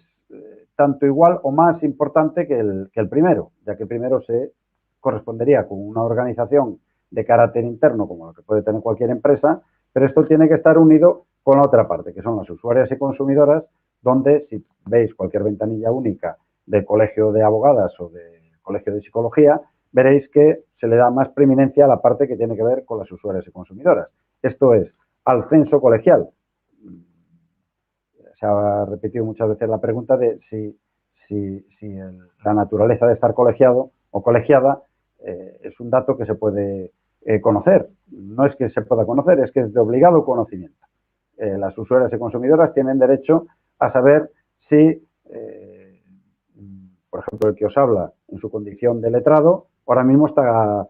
Speaker 1: tanto igual o más importante que el primero, ya que el primero se correspondería con una organización de carácter interno como la que puede tener cualquier empresa, pero esto tiene que estar unido con la otra parte, que son las usuarias y consumidoras, donde si veis cualquier ventanilla única de colegio de abogadas o de colegio de psicología, veréis que se le da más preeminencia a la parte que tiene que ver con las usuarias y consumidoras. Esto es, al censo colegial. Se ha repetido muchas veces la pregunta de si la naturaleza de estar colegiado o colegiada es un dato que se puede conocer. No es que se pueda conocer, es que es de obligado conocimiento. Las usuarias y consumidoras tienen derecho a saber si, por ejemplo, el que os habla en su condición de letrado, ahora mismo está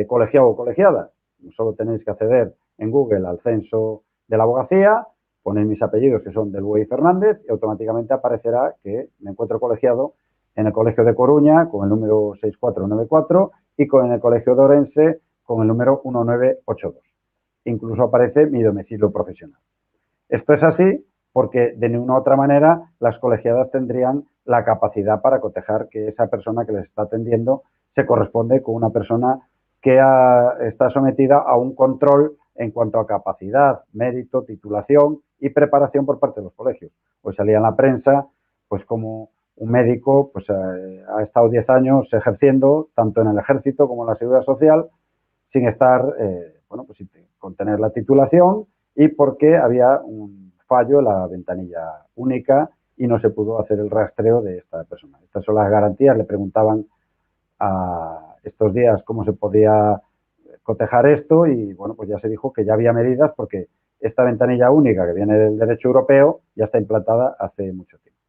Speaker 1: colegiado o colegiada. Solo tenéis que acceder en Google al censo de la abogacía, ponéis mis apellidos, que son del Buey Fernández, y automáticamente aparecerá que me encuentro colegiado en el Colegio de Coruña con el número 6494 y con el Colegio de Orense con el número 1982. Incluso aparece mi domicilio profesional. Esto es así porque de ninguna otra manera las colegiadas tendrían la capacidad para cotejar que esa persona que les está atendiendo se corresponde con una persona que está sometida a un control en cuanto a capacidad, mérito, titulación y preparación por parte de los colegios. Pues salía en la prensa, pues como un médico pues ha estado 10 años ejerciendo tanto en el ejército como en la seguridad social sin estar, bueno, pues sin tener la titulación y porque había un fallo en la ventanilla única y no se pudo hacer el rastreo de esta persona. Estas son las garantías. Le preguntaban a estos días cómo se podía cotejar esto y, bueno, pues ya se dijo que ya había medidas porque esta ventanilla única que viene del derecho europeo ya está implantada hace mucho tiempo.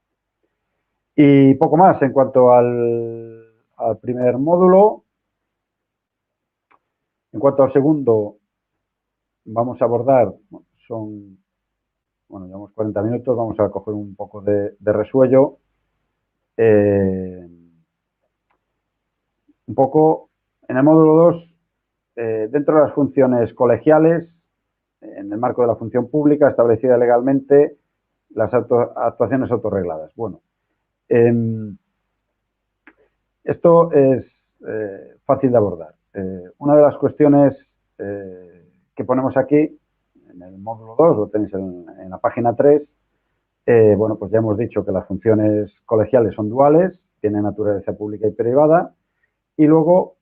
Speaker 1: Y poco más en cuanto al primer módulo. En cuanto al segundo, vamos a abordar, llevamos 40 minutos, vamos a coger un poco de resuello. Un poco, en el módulo 2, dentro de las funciones colegiales, en el marco de la función pública establecida legalmente, las actuaciones autorregladas. Bueno, esto es fácil de abordar. Una de las cuestiones que ponemos aquí, en el módulo 2, lo tenéis en la página 3, bueno, pues ya hemos dicho que las funciones colegiales son duales, tienen naturaleza pública y privada, y luego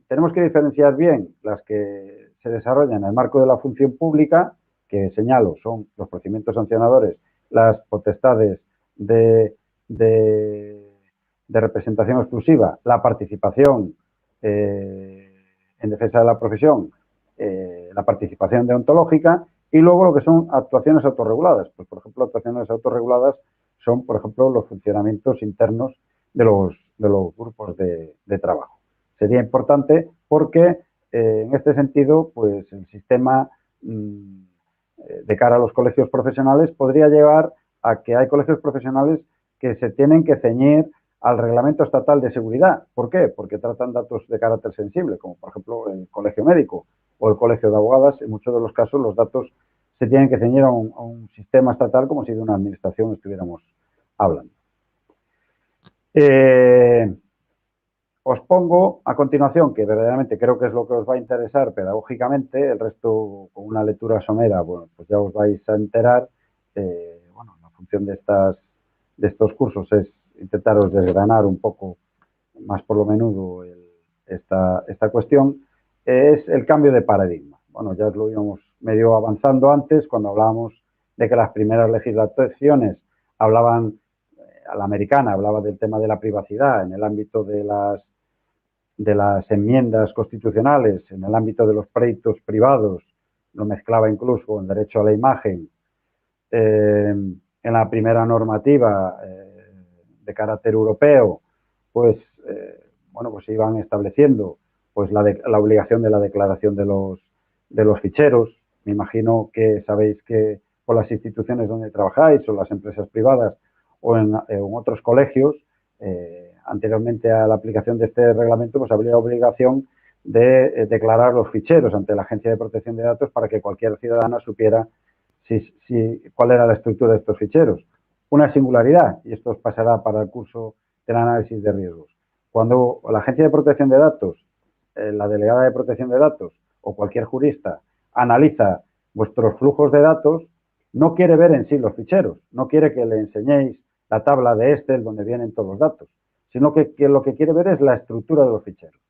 Speaker 1: tenemos que diferenciar bien las que se desarrollan en el marco de la función pública, que señalo, son los procedimientos sancionadores, las potestades de representación exclusiva, la participación en defensa de la profesión, la participación deontológica y luego lo que son actuaciones autorreguladas. Pues, por ejemplo, actuaciones autorreguladas son, por ejemplo, los funcionamientos internos de los grupos de trabajo. Sería importante porque, en este sentido, pues el sistema de cara a los colegios profesionales podría llevar a que hay colegios profesionales que se tienen que ceñir al Reglamento Estatal de Seguridad. ¿Por qué? Porque tratan datos de carácter sensible, como por ejemplo el colegio médico o el colegio de abogadas. En muchos de los casos los datos se tienen que ceñir a un sistema estatal como si de una administración estuviéramos hablando. Os pongo a continuación, que verdaderamente creo que es lo que os va a interesar pedagógicamente, el resto con una lectura somera, bueno, pues ya os vais a enterar. Bueno, la función de estos cursos es intentaros desgranar un poco más por lo menudo esta cuestión, es el cambio de paradigma. Bueno, ya os lo íbamos medio avanzando antes, cuando hablábamos de que las primeras legislaciones hablaban, a la americana hablaba del tema de la privacidad en el ámbito de las enmiendas constitucionales, en el ámbito de los pleitos privados, lo mezclaba incluso con el derecho a la imagen. En la primera normativa de carácter europeo, pues, bueno, pues se iban estableciendo pues la obligación de la declaración de los ficheros. Me imagino que sabéis que por las instituciones donde trabajáis o las empresas privadas o en otros colegios, anteriormente a la aplicación de este reglamento, pues habría obligación de declarar los ficheros ante la Agencia de Protección de Datos para que cualquier ciudadano supiera cuál era la estructura de estos ficheros. Una singularidad, y esto os pasará para el curso del análisis de riesgos. Cuando la Agencia de Protección de Datos, la delegada de Protección de Datos o cualquier jurista analiza vuestros flujos de datos, no quiere ver en sí los ficheros, no quiere que le enseñéis la tabla de Excel donde vienen todos los datos, sino que lo que quiere ver es la estructura de los ficheros.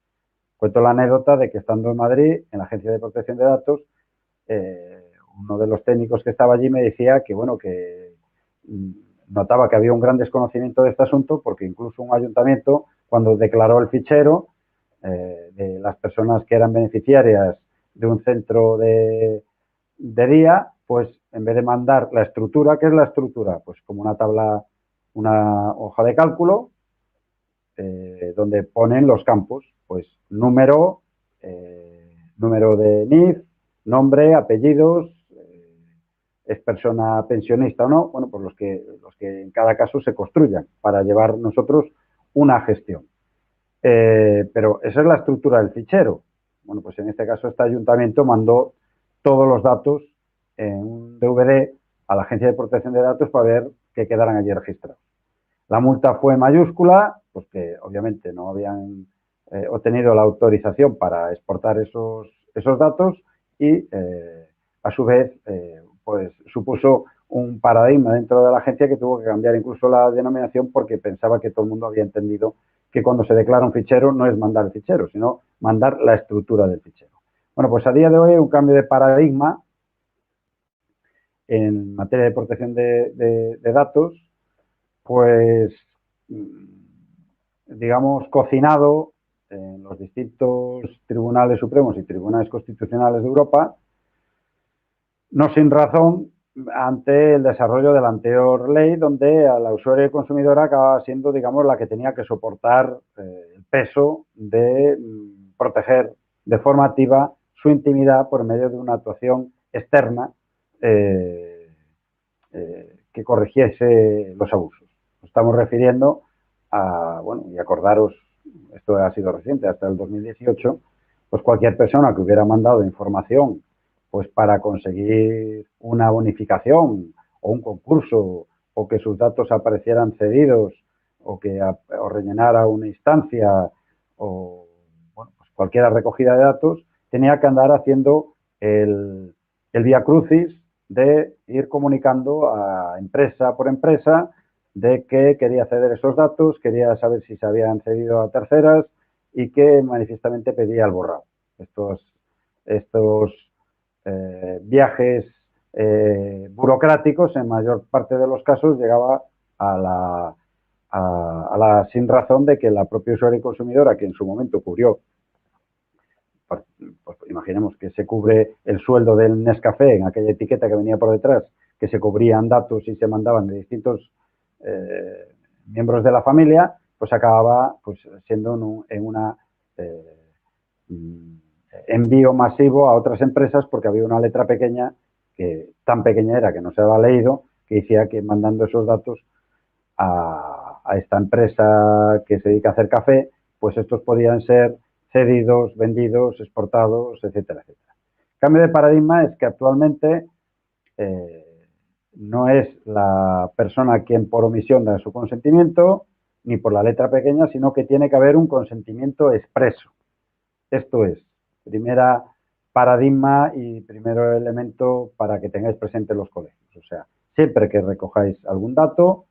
Speaker 1: Cuento la anécdota de que estando en Madrid, en la Agencia de Protección de Datos, uno de los técnicos que estaba allí me decía que, bueno, que notaba que había un gran desconocimiento de este asunto, porque incluso un ayuntamiento, cuando declaró el fichero de las personas que eran beneficiarias de un centro de día, pues en vez de mandar la estructura, ¿qué es la estructura? Pues como una tabla, una hoja de cálculo, donde ponen los campos, pues número, número de NIF, nombre, apellidos, es persona pensionista o no, bueno, pues los que en cada caso se construyan para llevar nosotros una gestión. Pero esa es la estructura del fichero. Bueno, pues en este caso este ayuntamiento mandó todos los datos en un DVD a la Agencia de Protección de Datos para ver que quedaran allí registrados. La multa fue mayúscula, pues que obviamente no habían obtenido la autorización para exportar esos datos y a su vez pues supuso un paradigma dentro de la agencia que tuvo que cambiar incluso la denominación porque pensaba que todo el mundo había entendido que cuando se declara un fichero no es mandar el fichero, sino mandar la estructura del fichero. Bueno, pues a día de hoy hay un cambio de paradigma en materia de protección de datos, pues digamos cocinado en los distintos tribunales supremos y tribunales constitucionales de Europa, no sin razón, ante el desarrollo de la anterior ley, donde a la usuaria y consumidora acababa siendo, digamos, la que tenía que soportar el peso de proteger de forma activa su intimidad por medio de una actuación externa que corrigiese los abusos. Nos estamos refiriendo a, bueno, y acordaros, esto ha sido reciente, hasta el 2018, pues cualquier persona que hubiera mandado información pues para conseguir una bonificación o un concurso o que sus datos aparecieran cedidos o rellenara una instancia o bueno, pues cualquier recogida de datos, tenía que andar haciendo el vía crucis de ir comunicando a empresa por empresa de que quería ceder esos datos, quería saber si se habían cedido a terceras y que manifiestamente pedía el borrado. Estos viajes burocráticos, en mayor parte de los casos, llegaba a la sin razón de que la propia usuaria y consumidora, que en su momento cubrió, pues imaginemos que se cubre el sueldo del Nescafé en aquella etiqueta que venía por detrás, que se cubrían datos y se mandaban de distintos miembros de la familia, pues acababa pues siendo en una envío masivo a otras empresas porque había una letra pequeña que tan pequeña era que no se había leído, que decía que mandando esos datos a esta empresa que se dedica a hacer café, pues estos podían ser cedidos, vendidos, exportados, etcétera, etcétera. El cambio de paradigma es que actualmente no es la persona quien por omisión da su consentimiento, ni por la letra pequeña, sino que tiene que haber un consentimiento expreso. Esto es, primera paradigma y primero elemento para que tengáis presente los colegios. O sea, siempre que recojáis algún dato,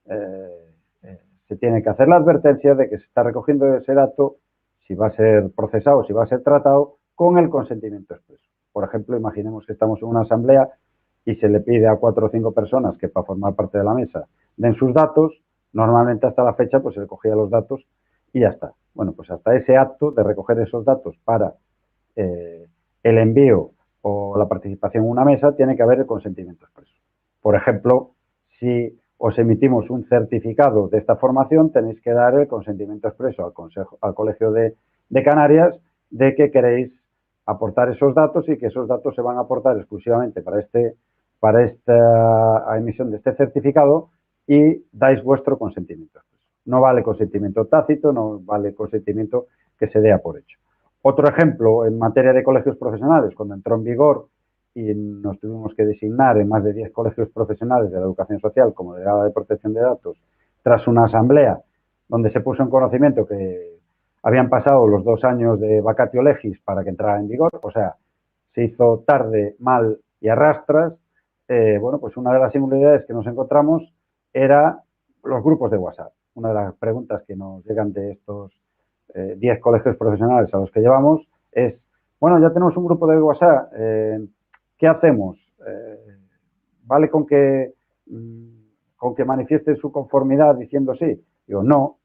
Speaker 1: se tiene que hacer la advertencia de que se está recogiendo ese dato, si va a ser procesado, si va a ser tratado, con el consentimiento expreso. Por ejemplo, imaginemos que estamos en una asamblea y se le pide a 4 o 5 personas que para formar parte de la mesa den sus datos, normalmente hasta la fecha pues se recogía los datos y ya está. Bueno, pues hasta ese acto de recoger esos datos para el envío o la participación en una mesa tiene que haber el consentimiento expreso. Por ejemplo, si os emitimos un certificado de esta formación, tenéis que dar el consentimiento expreso al Colegio de Canarias de que queréis aportar esos datos y que esos datos se van a aportar exclusivamente para esta emisión de este certificado y dais vuestro consentimiento expreso. No vale consentimiento tácito, no vale consentimiento que se dé a por hecho. Otro ejemplo, en materia de colegios profesionales, cuando entró en vigor y nos tuvimos que designar en más de 10 colegios profesionales de la educación social como delegada de protección de datos, tras una asamblea donde se puso en conocimiento que habían pasado los 2 años de vacatio legis para que entrara en vigor, o sea, se hizo tarde, mal y a rastras. Bueno, pues una de las singularidades que nos encontramos era los grupos de WhatsApp. Una de las preguntas que nos llegan de estos 10 colegios profesionales a los que llevamos es, bueno, ya tenemos un grupo de WhatsApp, ¿qué hacemos? ¿Vale con que con que manifiesten su conformidad diciendo sí. Digo, no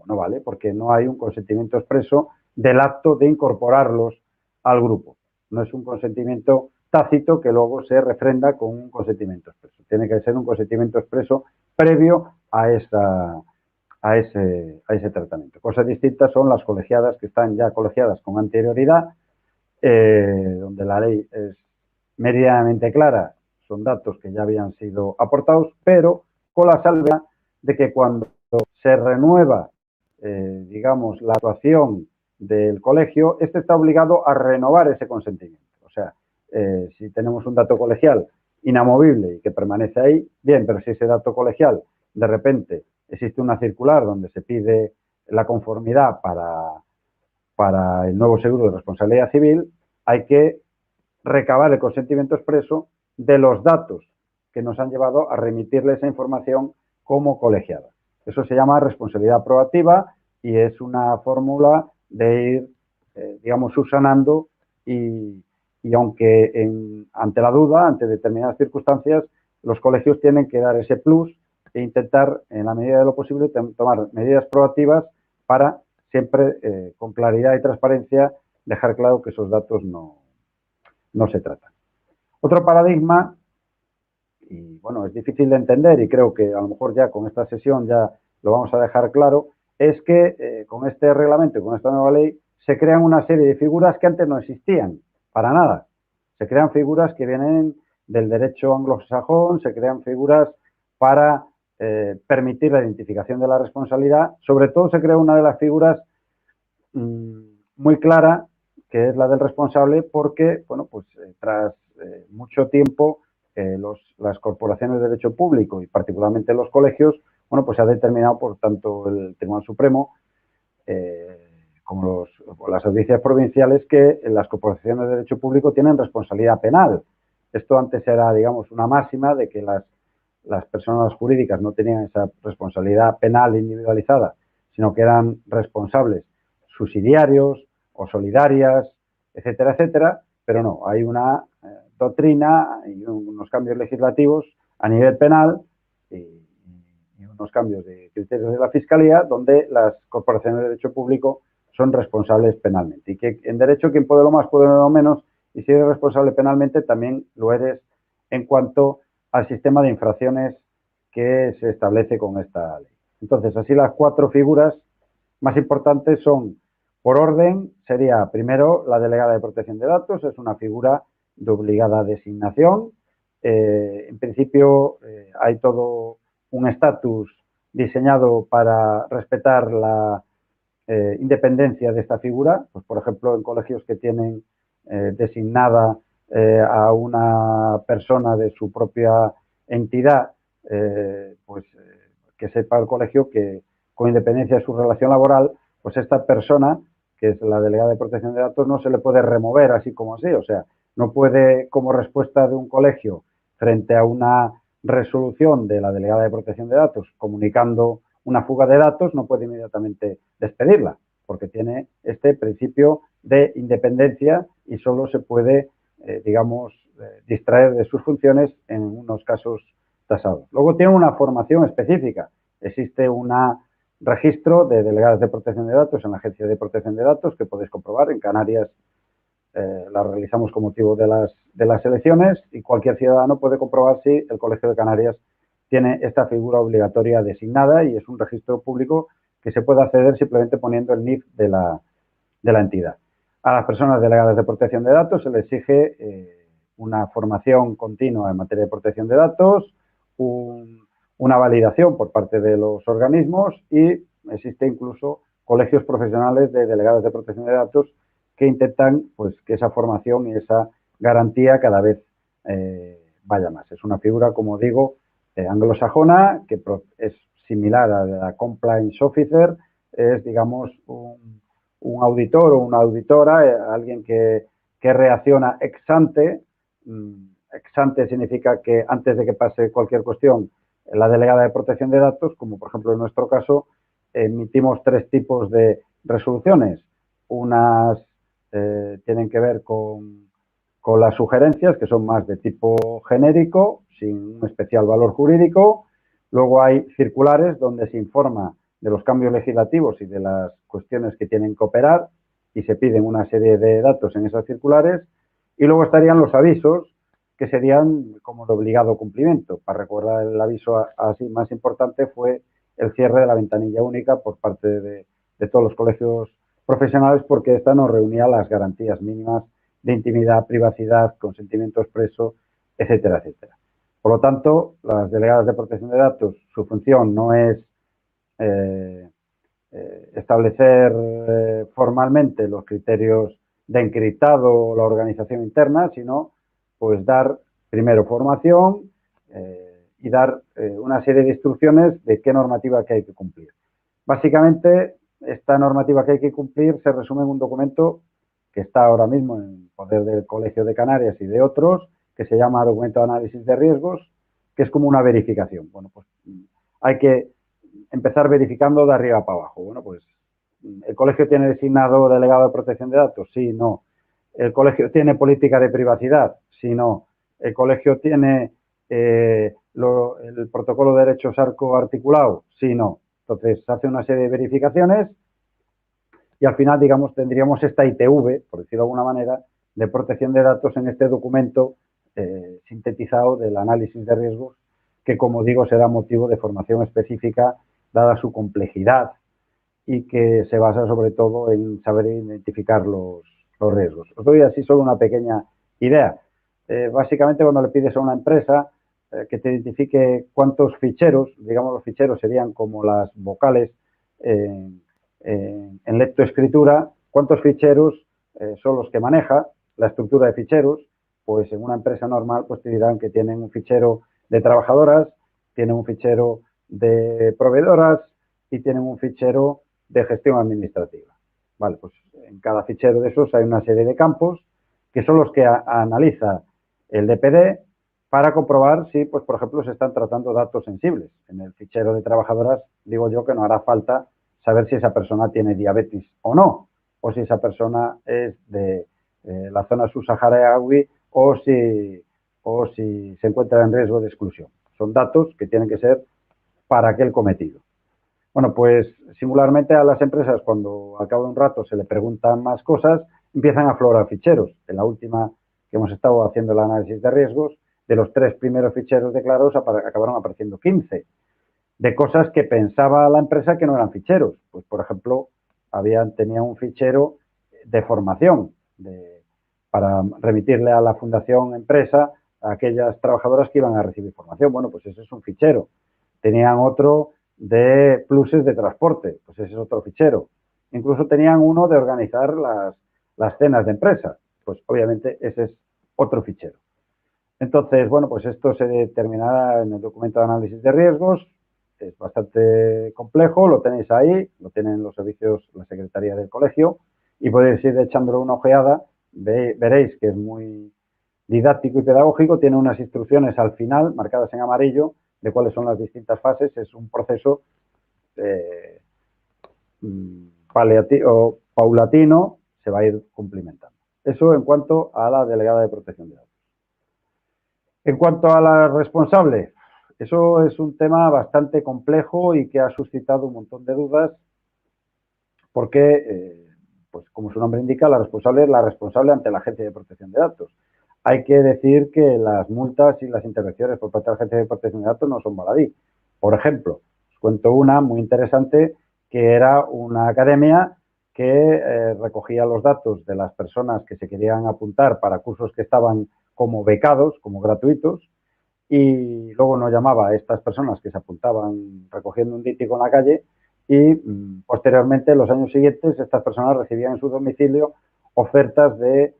Speaker 1: vale, porque no hay un consentimiento expreso del acto de incorporarlos al grupo. No es un consentimiento tácito que luego se refrenda con un consentimiento expreso. Tiene que ser un consentimiento expreso previo a ese tratamiento. Cosas distintas son las colegiadas que están ya colegiadas con anterioridad, donde la ley es meridianamente clara, son datos que ya habían sido aportados, pero con la salvedad de que cuando se renueva, digamos, la actuación del colegio, este está obligado a renovar ese consentimiento. O sea, si tenemos un dato colegial inamovible y que permanece ahí, bien, pero si ese dato colegial de repente existe una circular donde se pide la conformidad para el nuevo seguro de responsabilidad civil, hay que recabar el consentimiento expreso de los datos que nos han llevado a remitirle esa información como colegiada. Eso se llama responsabilidad proactiva y es una fórmula de ir, digamos, subsanando y aunque ante la duda, ante determinadas circunstancias, los colegios tienen que dar ese plus e intentar, en la medida de lo posible, tomar medidas proactivas para siempre, con claridad y transparencia, dejar claro que esos datos no se tratan. Otro paradigma, y bueno, es difícil de entender y creo que a lo mejor ya con esta sesión ya lo vamos a dejar claro, es que con este reglamento y con esta nueva ley se crean una serie de figuras que antes no existían, para nada. Se crean figuras que vienen del derecho anglosajón, se crean figuras para permitir la identificación de la responsabilidad. Sobre todo se crea una de las figuras muy clara, que es la del responsable, porque, bueno, pues tras mucho tiempo las corporaciones de derecho público y particularmente los colegios, bueno, pues se ha determinado por tanto el Tribunal Supremo como las audiencias provinciales que las corporaciones de derecho público tienen responsabilidad penal. Esto antes era, digamos, una máxima de que las personas jurídicas no tenían esa responsabilidad penal individualizada, sino que eran responsables subsidiarios o solidarias, etcétera, etcétera, pero no, hay una doctrina y unos cambios legislativos a nivel penal y unos cambios de criterios de la Fiscalía donde las corporaciones de derecho público son responsables penalmente. Y que en derecho quien puede lo más puede lo menos, y si eres responsable penalmente también lo eres en cuanto al sistema de infracciones que se establece con esta ley. Entonces, así las cuatro figuras más importantes son, por orden, sería primero la delegada de protección de datos, es una figura de obligada designación. En principio hay todo un estatus diseñado para respetar la independencia de esta figura, pues por ejemplo en colegios que tienen designada a una persona de su propia entidad, que sepa el colegio que con independencia de su relación laboral, pues esta persona, que es la delegada de protección de datos, no se le puede remover así como así, o sea, no puede, como respuesta de un colegio frente a una resolución de la delegada de protección de datos comunicando una fuga de datos, no puede inmediatamente despedirla, porque tiene este principio de independencia y solo se puede, digamos, distraer de sus funciones en unos casos tasados. Luego tiene una formación específica. Existe un registro de delegadas de protección de datos en la Agencia de Protección de Datos que podéis comprobar. En Canarias la realizamos con motivo de las elecciones y cualquier ciudadano puede comprobar si el Colegio de Canarias tiene esta figura obligatoria designada y es un registro público que se puede acceder simplemente poniendo el NIF de la entidad. A las personas delegadas de protección de datos se les exige una formación continua en materia de protección de datos, una validación por parte de los organismos y existe incluso colegios profesionales de delegados de protección de datos que intentan pues, que esa formación y esa garantía cada vez vaya más. Es una figura, como digo, anglosajona, que es similar a la Compliance Officer, es, digamos, un auditor o una auditora, alguien que reacciona ex ante. Ex ante significa que antes de que pase cualquier cuestión, la delegada de protección de datos, como por ejemplo en nuestro caso, emitimos tres tipos de resoluciones. Unas tienen que ver con las sugerencias, que son más de tipo genérico, sin un especial valor jurídico. Luego hay circulares donde se informa de los cambios legislativos y de las cuestiones que tienen que operar y se piden una serie de datos en esas circulares. Y luego estarían los avisos, que serían como de obligado cumplimiento. Para recordar, el aviso así más importante fue el cierre de la ventanilla única por parte de todos los colegios profesionales, porque esta no reunía las garantías mínimas de intimidad, privacidad, consentimiento expreso, etcétera, etcétera. Por lo tanto, las delegadas de protección de datos, su función no es establecer formalmente los criterios de encriptado o la organización interna, sino pues dar primero formación y dar una serie de instrucciones de qué normativa que hay que cumplir. Básicamente, esta normativa que hay que cumplir se resume en un documento que está ahora mismo en poder del Colegio de Canarias y de otros, que se llama Documento de Análisis de Riesgos, que es como una verificación. Bueno, pues hay que empezar verificando de arriba para abajo. Bueno, pues ¿el colegio tiene designado delegado de protección de datos? Sí, no. ¿El colegio tiene política de privacidad? Sí, no. ¿El colegio tiene el protocolo de derechos arco articulado? Sí, no. Entonces, se hace una serie de verificaciones y al final, digamos, tendríamos esta ITV, por decirlo de alguna manera, de protección de datos en este documento sintetizado del análisis de riesgos, que, como digo, será motivo de formación específica, dada su complejidad y que se basa sobre todo en saber identificar los riesgos. Os doy así solo una pequeña idea. Básicamente, cuando le pides a una empresa que te identifique cuántos ficheros, digamos, los ficheros serían como las vocales en lectoescritura, cuántos ficheros son los que maneja, la estructura de ficheros, pues en una empresa normal pues te dirán que tienen un fichero de trabajadoras, tienen un fichero de proveedoras y tienen un fichero de gestión administrativa. Vale, pues en cada fichero de esos hay una serie de campos que son los que analiza el DPD para comprobar si, pues, por ejemplo, se están tratando datos sensibles. En el fichero de trabajadoras digo yo que no hará falta saber si esa persona tiene diabetes o no, o si esa persona es de la zona subsaharaui o si se encuentra en riesgo de exclusión. Son datos que tienen que ser para aquel cometido. Bueno, pues singularmente a las empresas, cuando al cabo de un rato se le preguntan más cosas, empiezan a aflorar ficheros. En la última que hemos estado haciendo el análisis de riesgos, de los 3 primeros ficheros declarados acabaron apareciendo 15 de cosas que pensaba la empresa que no eran ficheros. Pues, por ejemplo, tenía un fichero de formación para remitirle a la fundación empresa a aquellas trabajadoras que iban a recibir formación. Bueno, pues ese es un fichero. Tenían otro de pluses de transporte, pues ese es otro fichero. Incluso tenían uno de organizar las cenas de empresa, pues obviamente ese es otro fichero. Entonces, bueno, pues esto se determinará en el documento de análisis de riesgos, es bastante complejo, lo tenéis ahí, lo tienen los servicios, la Secretaría del Colegio, y podéis ir echándole una ojeada, veréis que es muy didáctico y pedagógico, tiene unas instrucciones al final, marcadas en amarillo, de cuáles son las distintas fases, es un proceso paulatino, se va a ir cumplimentando. Eso en cuanto a la delegada de protección de datos. En cuanto a la responsable, eso es un tema bastante complejo y que ha suscitado un montón de dudas porque, pues como su nombre indica, la responsable es la responsable ante la Agencia de Protección de Datos. Hay que decir que las multas y las intervenciones por parte de la Agencia de Protección de Datos no son baladí. Por ejemplo, os cuento una muy interesante, que era una academia que recogía los datos de las personas que se querían apuntar para cursos que estaban como becados, como gratuitos, y luego nos llamaba a estas personas que se apuntaban recogiendo un dítico en la calle y posteriormente, en los años siguientes, estas personas recibían en su domicilio ofertas de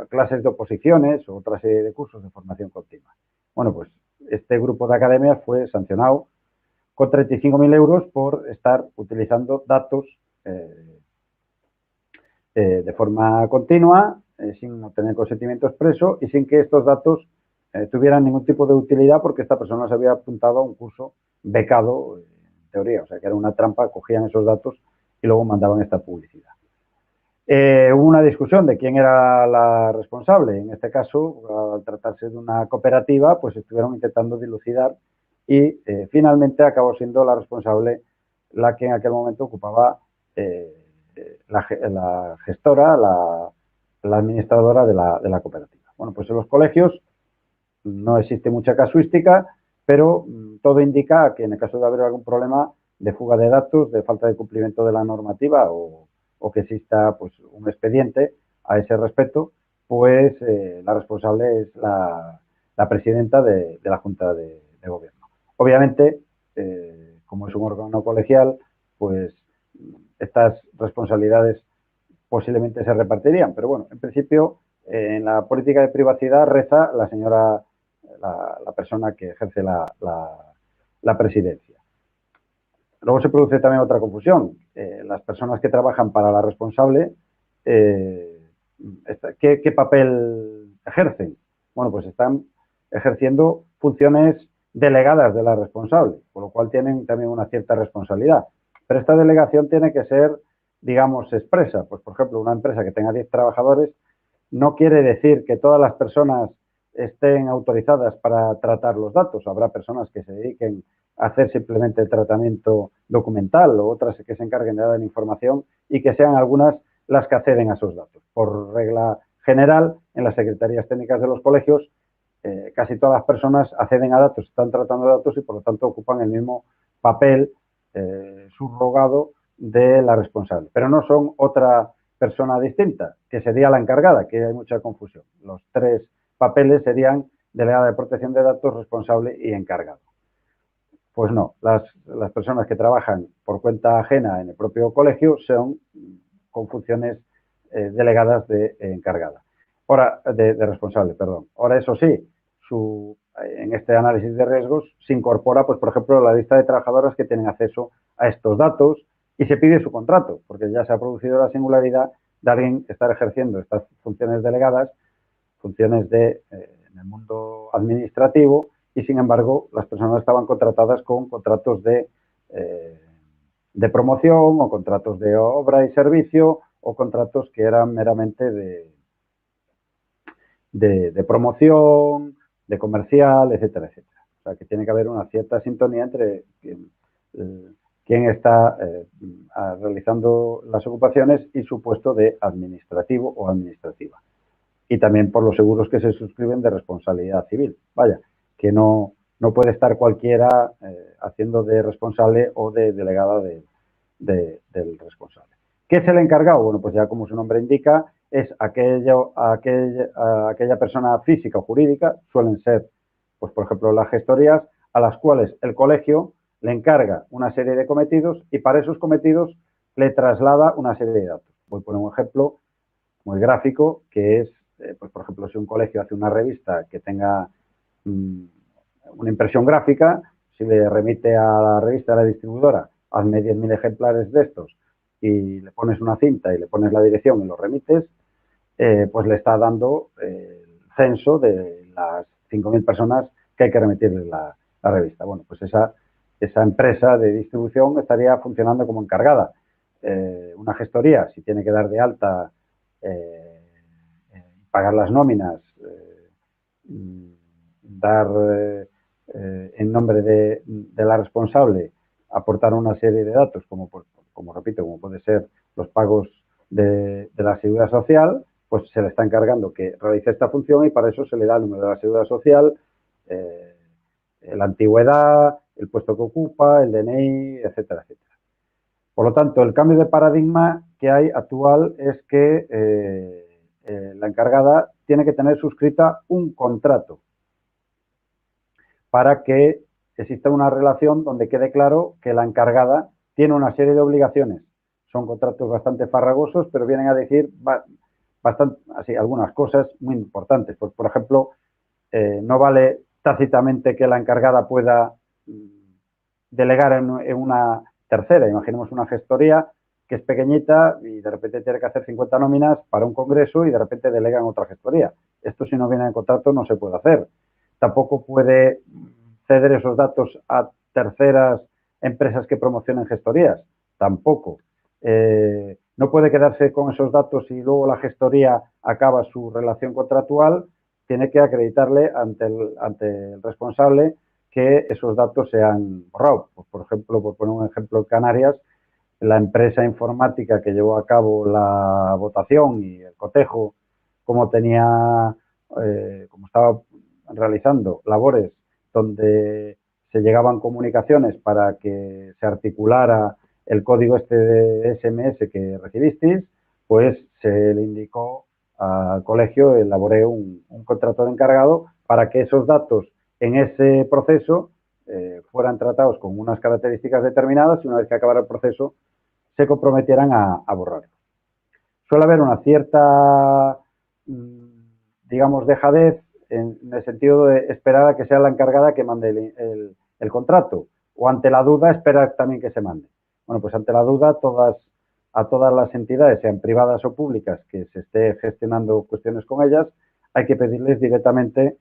Speaker 1: clases de oposiciones o otra serie de cursos de formación continua. Bueno, pues este grupo de academias fue sancionado con 35.000 euros por estar utilizando datos de forma continua, sin obtener consentimiento expreso y sin que estos datos tuvieran ningún tipo de utilidad, porque esta persona se había apuntado a un curso becado, en teoría, o sea que era una trampa, cogían esos datos y luego mandaban esta publicidad. Hubo una discusión de quién era la responsable. En este caso, al tratarse de una cooperativa, pues estuvieron intentando dilucidar y finalmente acabó siendo la responsable la que en aquel momento ocupaba la gestora, la administradora de la cooperativa. Bueno, pues en los colegios no existe mucha casuística, pero todo indica que en el caso de haber algún problema de fuga de datos, de falta de cumplimiento de la normativa o que exista pues, un expediente a ese respecto, pues la responsable es la presidenta de la Junta de Gobierno. Obviamente, como es un órgano colegial, pues estas responsabilidades posiblemente se repartirían, pero bueno, en principio en la política de privacidad reza la señora, la persona que ejerce la presidencia. Luego se produce también otra confusión. Las personas que trabajan para la responsable, ¿qué papel ejercen? Bueno, pues están ejerciendo funciones delegadas de la responsable, con lo cual tienen también una cierta responsabilidad. Pero esta delegación tiene que ser, digamos, expresa. Pues, por ejemplo, una empresa que tenga 10 trabajadores no quiere decir que todas las personas estén autorizadas para tratar los datos. Habrá personas que se dediquen a hacer simplemente el tratamiento documental o otras que se encarguen de dar información y que sean algunas las que acceden a esos datos. Por regla general, en las secretarías técnicas de los colegios, casi todas las personas acceden a datos, están tratando datos y por lo tanto ocupan el mismo papel subrogado de la responsable. Pero no son otra persona distinta, que sería la encargada, que hay mucha confusión. Los tres papeles serían delegada de protección de datos, responsable y encargado. Pues no, las personas que trabajan por cuenta ajena en el propio colegio son con funciones delegadas de encargada. Ahora, de responsable, perdón. Ahora, eso sí, en este análisis de riesgos se incorpora, pues, por ejemplo, la lista de trabajadoras que tienen acceso a estos datos y se pide su contrato, porque ya se ha producido la singularidad de alguien estar ejerciendo estas funciones delegadas, funciones en el mundo administrativo, y sin embargo las personas estaban contratadas con contratos de promoción o contratos de obra y servicio o contratos que eran meramente de promoción, de comercial, etcétera, etcétera. O sea, que tiene que haber una cierta sintonía entre quién está realizando las ocupaciones y su puesto de administrativo o administrativa. Y también por los seguros que se suscriben de responsabilidad civil. Vaya, que no puede estar cualquiera haciendo de responsable o de delegada del responsable. ¿Qué es el encargado? Bueno, pues ya como su nombre indica, es aquella persona física o jurídica, suelen ser, pues por ejemplo, las gestorías, a las cuales el colegio le encarga una serie de cometidos y para esos cometidos le traslada una serie de datos. Voy a poner un ejemplo muy gráfico, que es, pues por ejemplo, si un colegio hace una revista que tenga una impresión gráfica, si le remite a la revista de la distribuidora, hazme 10.000 ejemplares de estos y le pones una cinta y le pones la dirección y lo remites, pues le está dando el censo de las 5.000 personas que hay que remitirle la revista. Bueno, pues esa empresa de distribución estaría funcionando como encargada. Una gestoría, si tiene que dar de alta, pagar las nóminas, dar en nombre de la responsable, aportar una serie de datos, como repito, como puede ser los pagos de la seguridad social, pues se le está encargando que realice esta función y para eso se le da el número de la seguridad social, la antigüedad, el puesto que ocupa, el DNI, etcétera, etcétera. Por lo tanto, el cambio de paradigma que hay actual es que la encargada tiene que tener suscrita un contrato para que exista una relación donde quede claro que la encargada tiene una serie de obligaciones. Son contratos bastante farragosos, pero vienen a decir así, algunas cosas muy importantes. Pues, por ejemplo, no vale tácitamente que la encargada pueda delegar en una tercera. Imaginemos una gestoría que es pequeñita y de repente tiene que hacer 50 nóminas para un congreso y de repente delega en otra gestoría. Esto, si no viene en contrato, no se puede hacer. Tampoco puede ceder esos datos a terceras empresas que promocionen gestorías. Tampoco. No puede quedarse con esos datos y luego la gestoría acaba su relación contractual. Tiene que acreditarle ante el responsable que esos datos sean borrados. Pues, por ejemplo, por poner un ejemplo en Canarias, la empresa informática que llevó a cabo la votación y el cotejo, como estaba realizando labores donde se llegaban comunicaciones para que se articulara el código este de SMS que recibisteis, pues se le indicó al colegio, elaboré un contrato de encargado para que esos datos en ese proceso fueran tratados con unas características determinadas y una vez que acabara el proceso se comprometieran a borrarlo. Suele haber una cierta, digamos, dejadez en el sentido de esperar a que sea la encargada que mande el contrato, o ante la duda esperar también que se mande. Bueno, pues ante la duda a todas las entidades, sean privadas o públicas, que se esté gestionando cuestiones con ellas, hay que pedirles directamente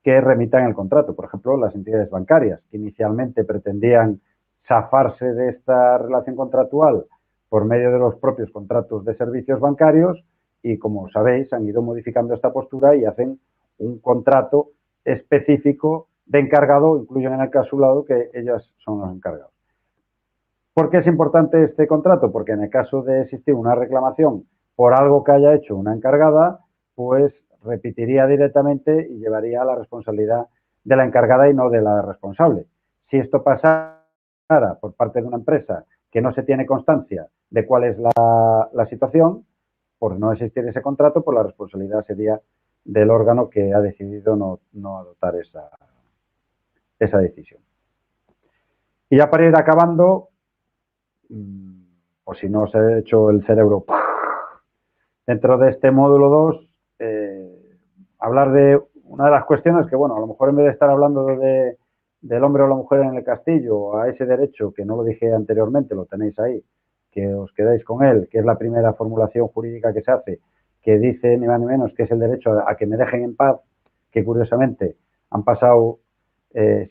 Speaker 1: que remitan el contrato. Por ejemplo, las entidades bancarias, que inicialmente pretendían zafarse de esta relación contractual por medio de los propios contratos de servicios bancarios y, como sabéis, han ido modificando esta postura y hacen un contrato específico de encargado, incluyen en el clausulado que ellas son los encargados. ¿Por qué es importante este contrato? Porque en el caso de existir una reclamación por algo que haya hecho una encargada, pues repetiría directamente y llevaría a la responsabilidad de la encargada y no de la responsable. Si esto pasara por parte de una empresa que no se tiene constancia de cuál es la situación, por no existir ese contrato, pues la responsabilidad sería del órgano que ha decidido no adoptar esa decisión. Y ya para ir acabando, por si no os he hecho el cerebro, dentro de este módulo 2, hablar de una de las cuestiones que, bueno, a lo mejor en vez de estar hablando del hombre o la mujer en el castillo, a ese derecho, que no lo dije anteriormente, lo tenéis ahí, que os quedáis con él, que es la primera formulación jurídica que se hace, que dice ni más ni menos que es el derecho a que me dejen en paz, que curiosamente han pasado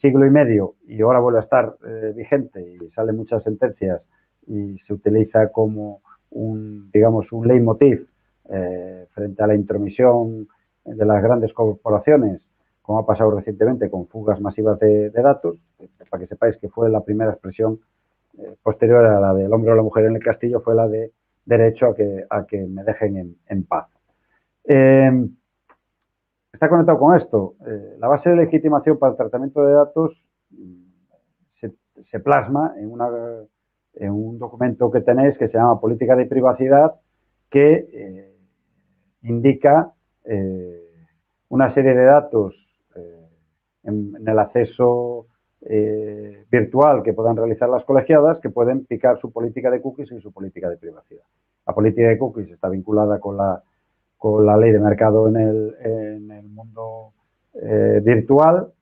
Speaker 1: siglo y medio y ahora vuelve a estar vigente y salen muchas sentencias y se utiliza como digamos, un leitmotiv frente a la intromisión de las grandes corporaciones, como ha pasado recientemente con fugas masivas de datos, para que sepáis que fue la primera expresión posterior a la del hombre o la mujer en el castillo, fue la de derecho a que me dejen en paz. Está conectado con esto. La base de legitimación para el tratamiento de datos se plasma en un documento que tenéis que se llama Política de Privacidad, que indica una serie de datos en el acceso virtual que puedan realizar las colegiadas, que pueden picar su política de cookies y su política de privacidad. La política de cookies está vinculada con la ley de mercado en el mundo virtual,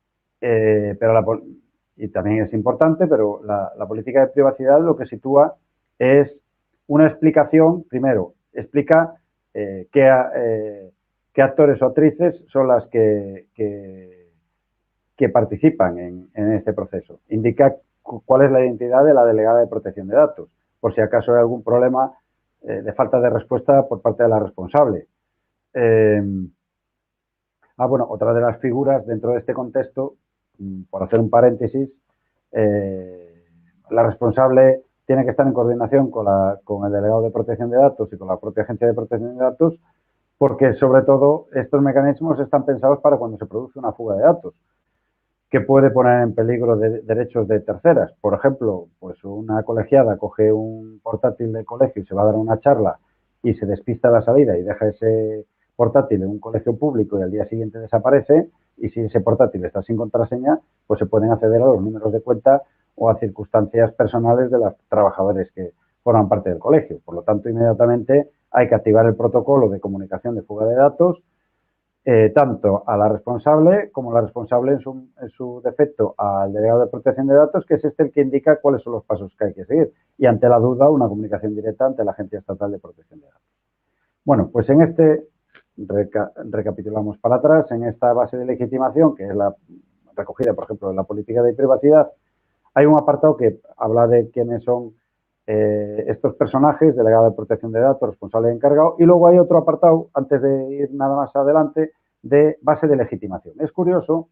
Speaker 1: y también es importante, pero la política de privacidad lo que sitúa es una explicación. Primero, explica qué actores o actrices son las que participan en este proceso. Indica cuál es la identidad de la delegada de protección de datos, por si acaso hay algún problema de falta de respuesta por parte de la responsable. Bueno, otra de las figuras dentro de este contexto, por hacer un paréntesis, la responsable tiene que estar en coordinación con el delegado de protección de datos y con la propia agencia de protección de datos, porque sobre todo estos mecanismos están pensados para cuando se produce una fuga de datos, que puede poner en peligro derechos de terceras. Por ejemplo, pues una colegiada coge un portátil del colegio y se va a dar una charla y se despista a la salida y deja ese portátil en un colegio público y al día siguiente desaparece, y si ese portátil está sin contraseña, pues se pueden acceder a los números de cuenta o a circunstancias personales de los trabajadores que forman parte del colegio. Por lo tanto, inmediatamente hay que activar el protocolo de comunicación de fuga de datos, tanto a la responsable como la responsable en su defecto al delegado de protección de datos, que es el que indica cuáles son los pasos que hay que seguir, y ante la duda una comunicación directa ante la Agencia Estatal de Protección de Datos. Bueno, pues en recapitulamos para atrás, en esta base de legitimación, que es la recogida, por ejemplo, en la política de privacidad, hay un apartado que habla de quiénes son estos personajes, delegado de protección de datos, responsable de encargado, y luego hay otro apartado, antes de ir nada más adelante, de base de legitimación. Es curioso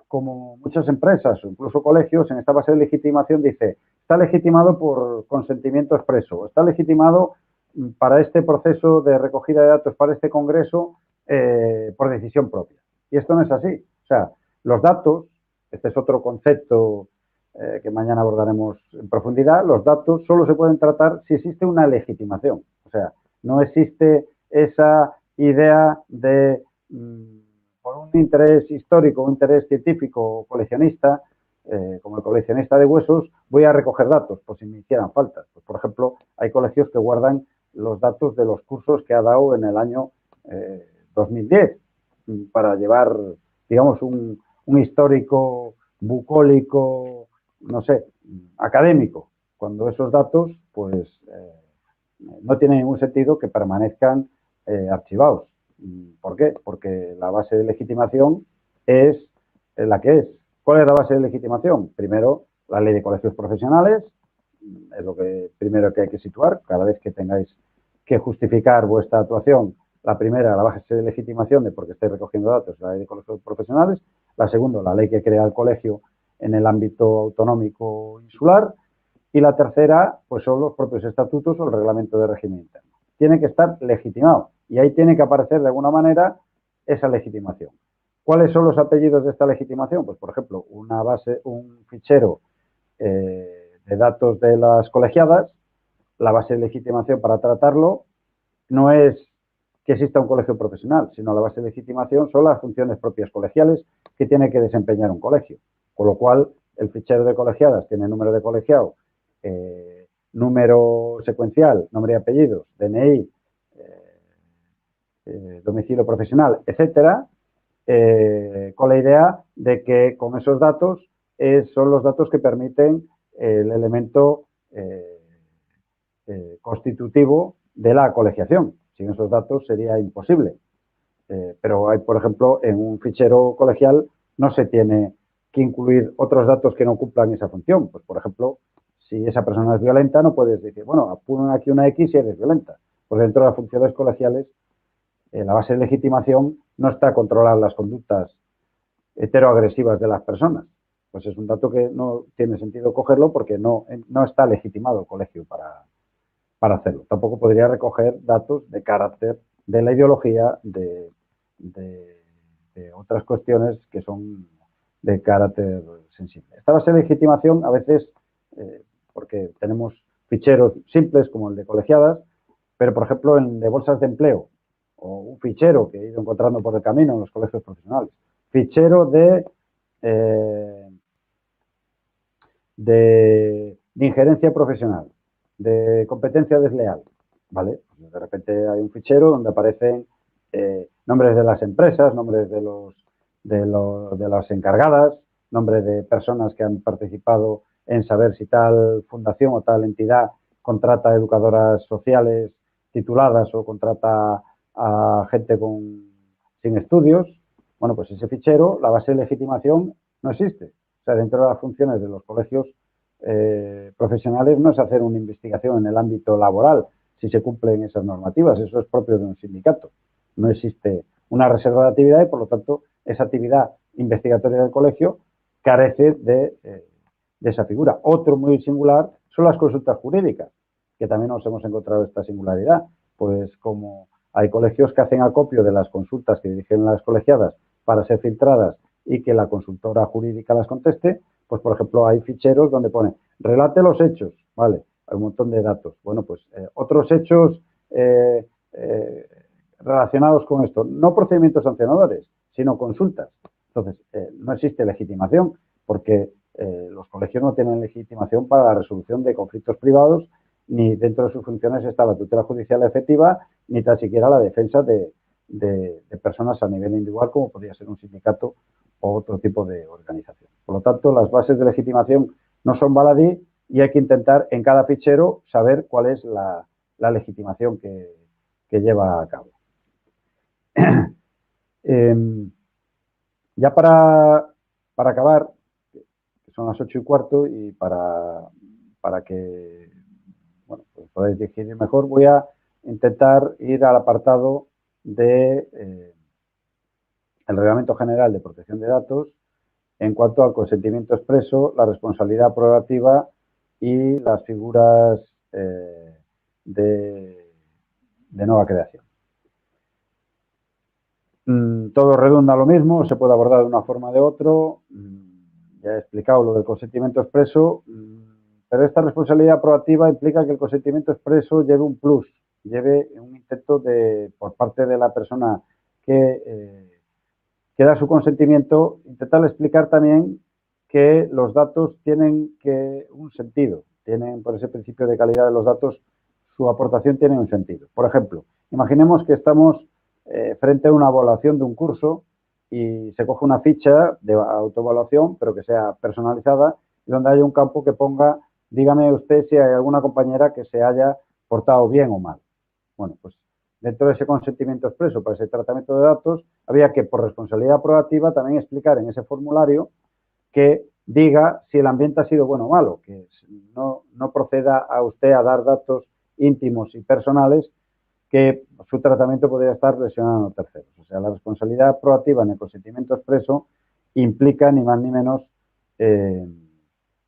Speaker 1: como muchas empresas o incluso colegios, en esta base de legitimación dice, está legitimado por consentimiento expreso, está legitimado para este proceso de recogida de datos, para este congreso, por decisión propia. Y esto no es así. O sea, los datos, este es otro concepto que mañana abordaremos en profundidad, los datos solo se pueden tratar si existe una legitimación. O sea, no existe esa idea de, por un interés histórico, un interés científico o coleccionista, como el coleccionista de huesos, voy a recoger datos por si me hicieran falta. Pues, por ejemplo, hay colegios que guardan los datos de los cursos que ha dado en el año 2010 para llevar, digamos, un histórico bucólico, no sé, académico, cuando esos datos, pues, no tiene ningún sentido que permanezcan archivados. ¿Por qué? Porque la base de legitimación es la que es. ¿Cuál es la base de legitimación? Primero, la ley de colegios profesionales, es lo que primero que hay que situar. Cada vez que tengáis que justificar vuestra actuación, la primera, la base de legitimación de por qué estáis recogiendo datos, la ley de colegios profesionales. La segunda, la ley que crea el colegio en el ámbito autonómico insular. Y la tercera, pues son los propios estatutos o el reglamento de régimen interno. Tiene que estar legitimado y ahí tiene que aparecer de alguna manera esa legitimación. ¿Cuáles son los apellidos de esta legitimación? Pues, por ejemplo, una base, un fichero de datos de las colegiadas, la base de legitimación para tratarlo no es que exista un colegio profesional, sino la base de legitimación son las funciones propias colegiales que tiene que desempeñar un colegio. Con lo cual, el fichero de colegiadas tiene número de colegiado, número secuencial, nombre y apellidos, DNI, domicilio profesional, etcétera, con la idea de que con esos datos son los datos que permiten el elemento constitutivo de la colegiación. Sin esos datos sería imposible. Pero hay, por ejemplo, en un fichero colegial no se tiene que incluir otros datos que no cumplan esa función. Pues, por ejemplo, si esa persona es violenta, no puedes decir, bueno, pon aquí una X si eres violenta. Porque dentro de las funciones colegiales, la base de legitimación no está a controlar las conductas heteroagresivas de las personas. Pues es un dato que no tiene sentido cogerlo porque no está legitimado el colegio para hacerlo. Tampoco podría recoger datos de carácter de la ideología, de otras cuestiones que son de carácter sensible. Esta base de legitimación a veces, porque tenemos ficheros simples como el de colegiadas, pero por ejemplo el de bolsas de empleo o un fichero que he ido encontrando por el camino en los colegios profesionales, fichero de injerencia profesional, de competencia desleal, ¿vale? Pues de repente hay un fichero donde aparecen nombres de las empresas, nombres de las encargadas, nombres de personas que han participado en saber si tal fundación o tal entidad contrata educadoras sociales tituladas o contrata a gente sin estudios. Bueno, pues ese fichero, la base de legitimación no existe. O sea, dentro de las funciones de los colegios profesionales no es hacer una investigación en el ámbito laboral si se cumplen esas normativas. Eso es propio de un sindicato. No existe una reserva de actividad y, por lo tanto, esa actividad investigatoria del colegio carece de esa figura. Otro muy singular son las consultas jurídicas, que también nos hemos encontrado esta singularidad. Pues como hay colegios que hacen acopio de las consultas que dirigen las colegiadas para ser filtradas y que la consultora jurídica las conteste, pues, por ejemplo, hay ficheros donde pone relate los hechos, ¿vale? Hay un montón de datos. Bueno, pues otros hechos relacionados con esto, no procedimientos sancionadores, sino consultas. Entonces, no existe legitimación porque los colegios no tienen legitimación para la resolución de conflictos privados, ni dentro de sus funciones está la tutela judicial efectiva, ni tan siquiera la defensa de personas a nivel individual, como podría ser un sindicato o otro tipo de organización. Por lo tanto, las bases de legitimación no son baladí y hay que intentar en cada fichero saber cuál es la legitimación que lleva a cabo. Ya para acabar, que son las 8:15 y para que bueno, pues podáis decidir mejor, voy a intentar ir al apartado de el Reglamento General de Protección de Datos en cuanto al consentimiento expreso, la responsabilidad proactiva y las figuras de nueva creación. Todo redunda a lo mismo, se puede abordar de una forma o de otro. Ya he explicado lo del consentimiento expreso, pero esta responsabilidad proactiva implica que el consentimiento expreso lleve un plus, lleve un intento por parte de la persona que da su consentimiento, intentar explicar también que los datos tienen un sentido, tienen por ese principio de calidad de los datos, su aportación tiene un sentido. Por ejemplo, imaginemos que estamos frente a una evaluación de un curso y se coge una ficha de autoevaluación, pero que sea personalizada, y donde haya un campo que ponga, dígame usted si hay alguna compañera que se haya portado bien o mal. Bueno, pues dentro de ese consentimiento expreso para ese tratamiento de datos, había que, por responsabilidad proactiva, también explicar en ese formulario que diga si el ambiente ha sido bueno o malo, que no proceda a usted a dar datos íntimos y personales que su tratamiento podría estar lesionando a terceros. O sea, la responsabilidad proactiva en el consentimiento expreso implica ni más ni menos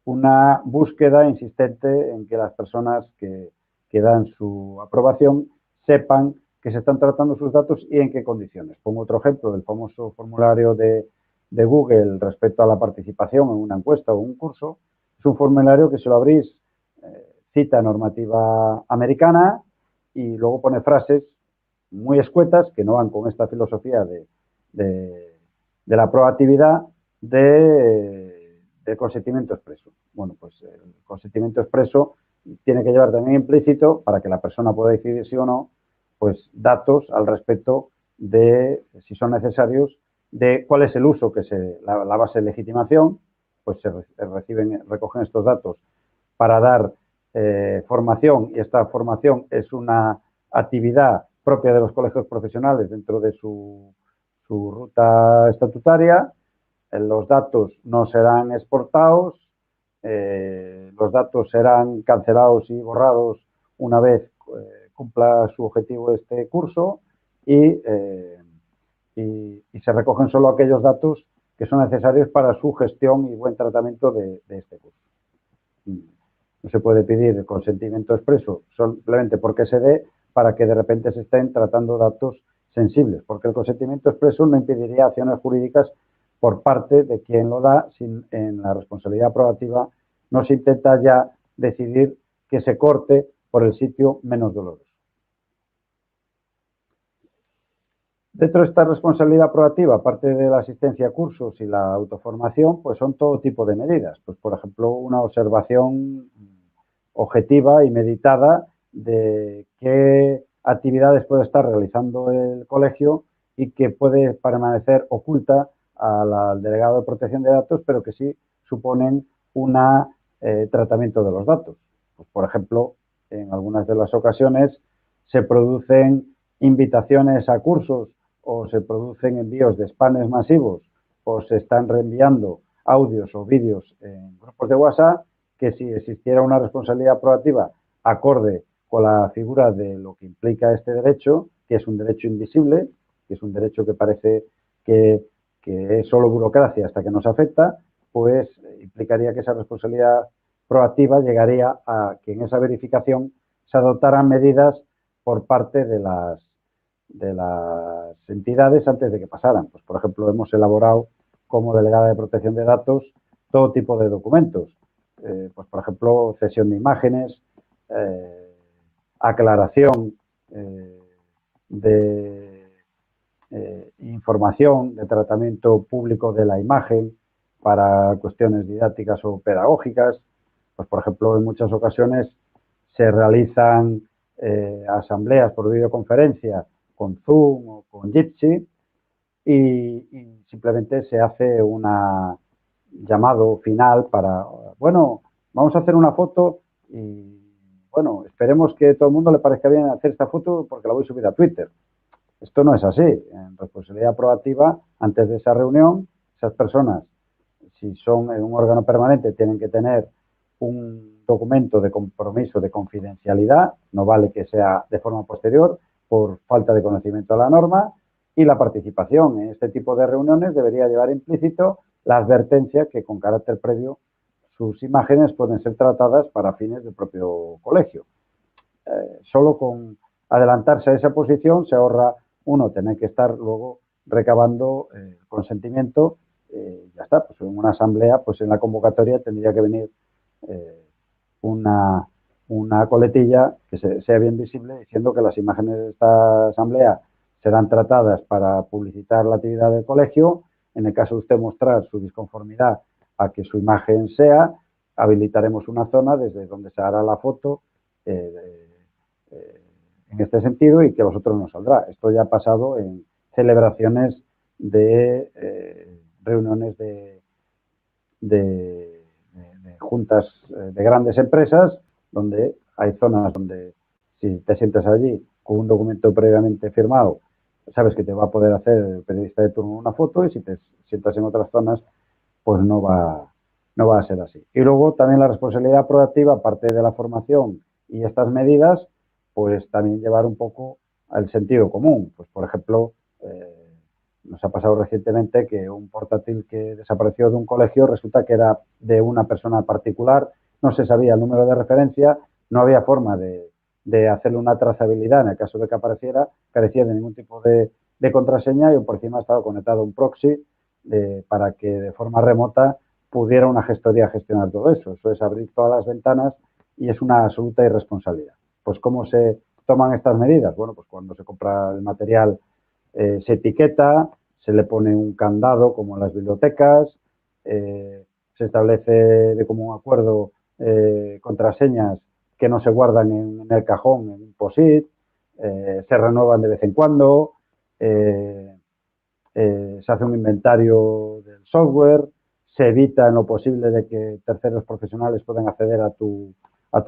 Speaker 1: una búsqueda insistente en que las personas que dan su aprobación sepan que se están tratando sus datos y en qué condiciones. Pongo otro ejemplo del famoso formulario de Google respecto a la participación en una encuesta o un curso. Es un formulario que, si lo abrís, cita normativa americana y luego pone frases muy escuetas que no van con esta filosofía de la proactividad de consentimiento expreso. Bueno, pues el consentimiento expreso tiene que llevar también implícito, para que la persona pueda decidir sí o no, pues datos al respecto de, si son necesarios, de cuál es el uso que la base de legitimación, pues se recogen estos datos para dar formación, y esta formación es una actividad propia de los colegios profesionales dentro de su ruta estatutaria. Los datos no serán exportados, los datos serán cancelados y borrados una vez cumpla su objetivo este curso, y se recogen solo aquellos datos que son necesarios para su gestión y buen tratamiento de este curso. No se puede pedir el consentimiento expreso simplemente porque se dé, para que de repente se estén tratando datos sensibles, porque el consentimiento expreso no impediría acciones jurídicas por parte de quien lo da. En la responsabilidad proactiva no se intenta ya decidir que se corte por el sitio menos doloroso. Dentro de esta responsabilidad proactiva, aparte de la asistencia a cursos y la autoformación, pues son todo tipo de medidas. Pues, por ejemplo, una observación objetiva y meditada de qué actividades puede estar realizando el colegio y que puede permanecer oculta al delegado de protección de datos, pero que sí suponen un tratamiento de los datos. Pues, por ejemplo, en algunas de las ocasiones se producen invitaciones a cursos, o se producen envíos de spams masivos, o se están reenviando audios o vídeos en grupos de WhatsApp, que si existiera una responsabilidad proactiva acorde con la figura de lo que implica este derecho, que es un derecho invisible, que es un derecho que parece que es solo burocracia hasta que nos afecta, pues implicaría que esa responsabilidad proactiva llegaría a que en esa verificación se adoptaran medidas por parte de las entidades antes de que pasaran. Pues, por ejemplo, hemos elaborado como delegada de protección de datos todo tipo de documentos. Pues, por ejemplo, cesión de imágenes, aclaración de información de tratamiento público de la imagen para cuestiones didácticas o pedagógicas. Pues, por ejemplo, en muchas ocasiones se realizan asambleas por videoconferencia con Zoom o con Jitsi, y simplemente se hace un llamado final para, bueno, vamos a hacer una foto y, bueno, esperemos que a todo el mundo le parezca bien hacer esta foto porque la voy a subir a Twitter. Esto no es así. En responsabilidad proactiva, antes de esa reunión, esas personas, si son en un órgano permanente, tienen que tener un documento de compromiso de confidencialidad, no vale que sea de forma posterior por falta de conocimiento de la norma, y la participación en este tipo de reuniones debería llevar implícito la advertencia que con carácter previo sus imágenes pueden ser tratadas para fines del propio colegio. Solo con adelantarse a esa posición se ahorra uno tener que estar luego recabando el consentimiento. Ya está, pues en una asamblea, pues en la convocatoria tendría que venir una coletilla que sea bien visible diciendo que las imágenes de esta asamblea serán tratadas para publicitar la actividad del colegio. En el caso de usted mostrar su disconformidad a que su imagen sea, habilitaremos una zona desde donde se hará la foto en este sentido y que a vosotros nos saldrá. Esto ya ha pasado en celebraciones de reuniones de juntas de grandes empresas, donde hay zonas donde si te sientes allí con un documento previamente firmado, sabes que te va a poder hacer el periodista de turno una foto, y si te sientas en otras zonas, pues no va a ser así. Y luego también la responsabilidad proactiva, aparte de la formación y estas medidas, pues también llevar un poco al sentido común. Pues, por ejemplo, nos ha pasado recientemente que un portátil que desapareció de un colegio resulta que era de una persona particular, no se sabía el número de referencia, no había forma de hacerle una trazabilidad en el caso de que apareciera, carecía de ningún tipo de contraseña, y por encima estaba conectado a un proxy para que de forma remota pudiera una gestoría gestionar todo eso. Eso es abrir todas las ventanas y es una absoluta irresponsabilidad. Pues ¿cómo se toman estas medidas? Bueno, pues cuando se compra el material se etiqueta, se le pone un candado como en las bibliotecas, se establece de común acuerdo contraseñas que no se guardan en el cajón, en un POSIT, se renuevan de vez en cuando, se hace un inventario del software, se evita en lo posible de que terceros profesionales puedan acceder a tu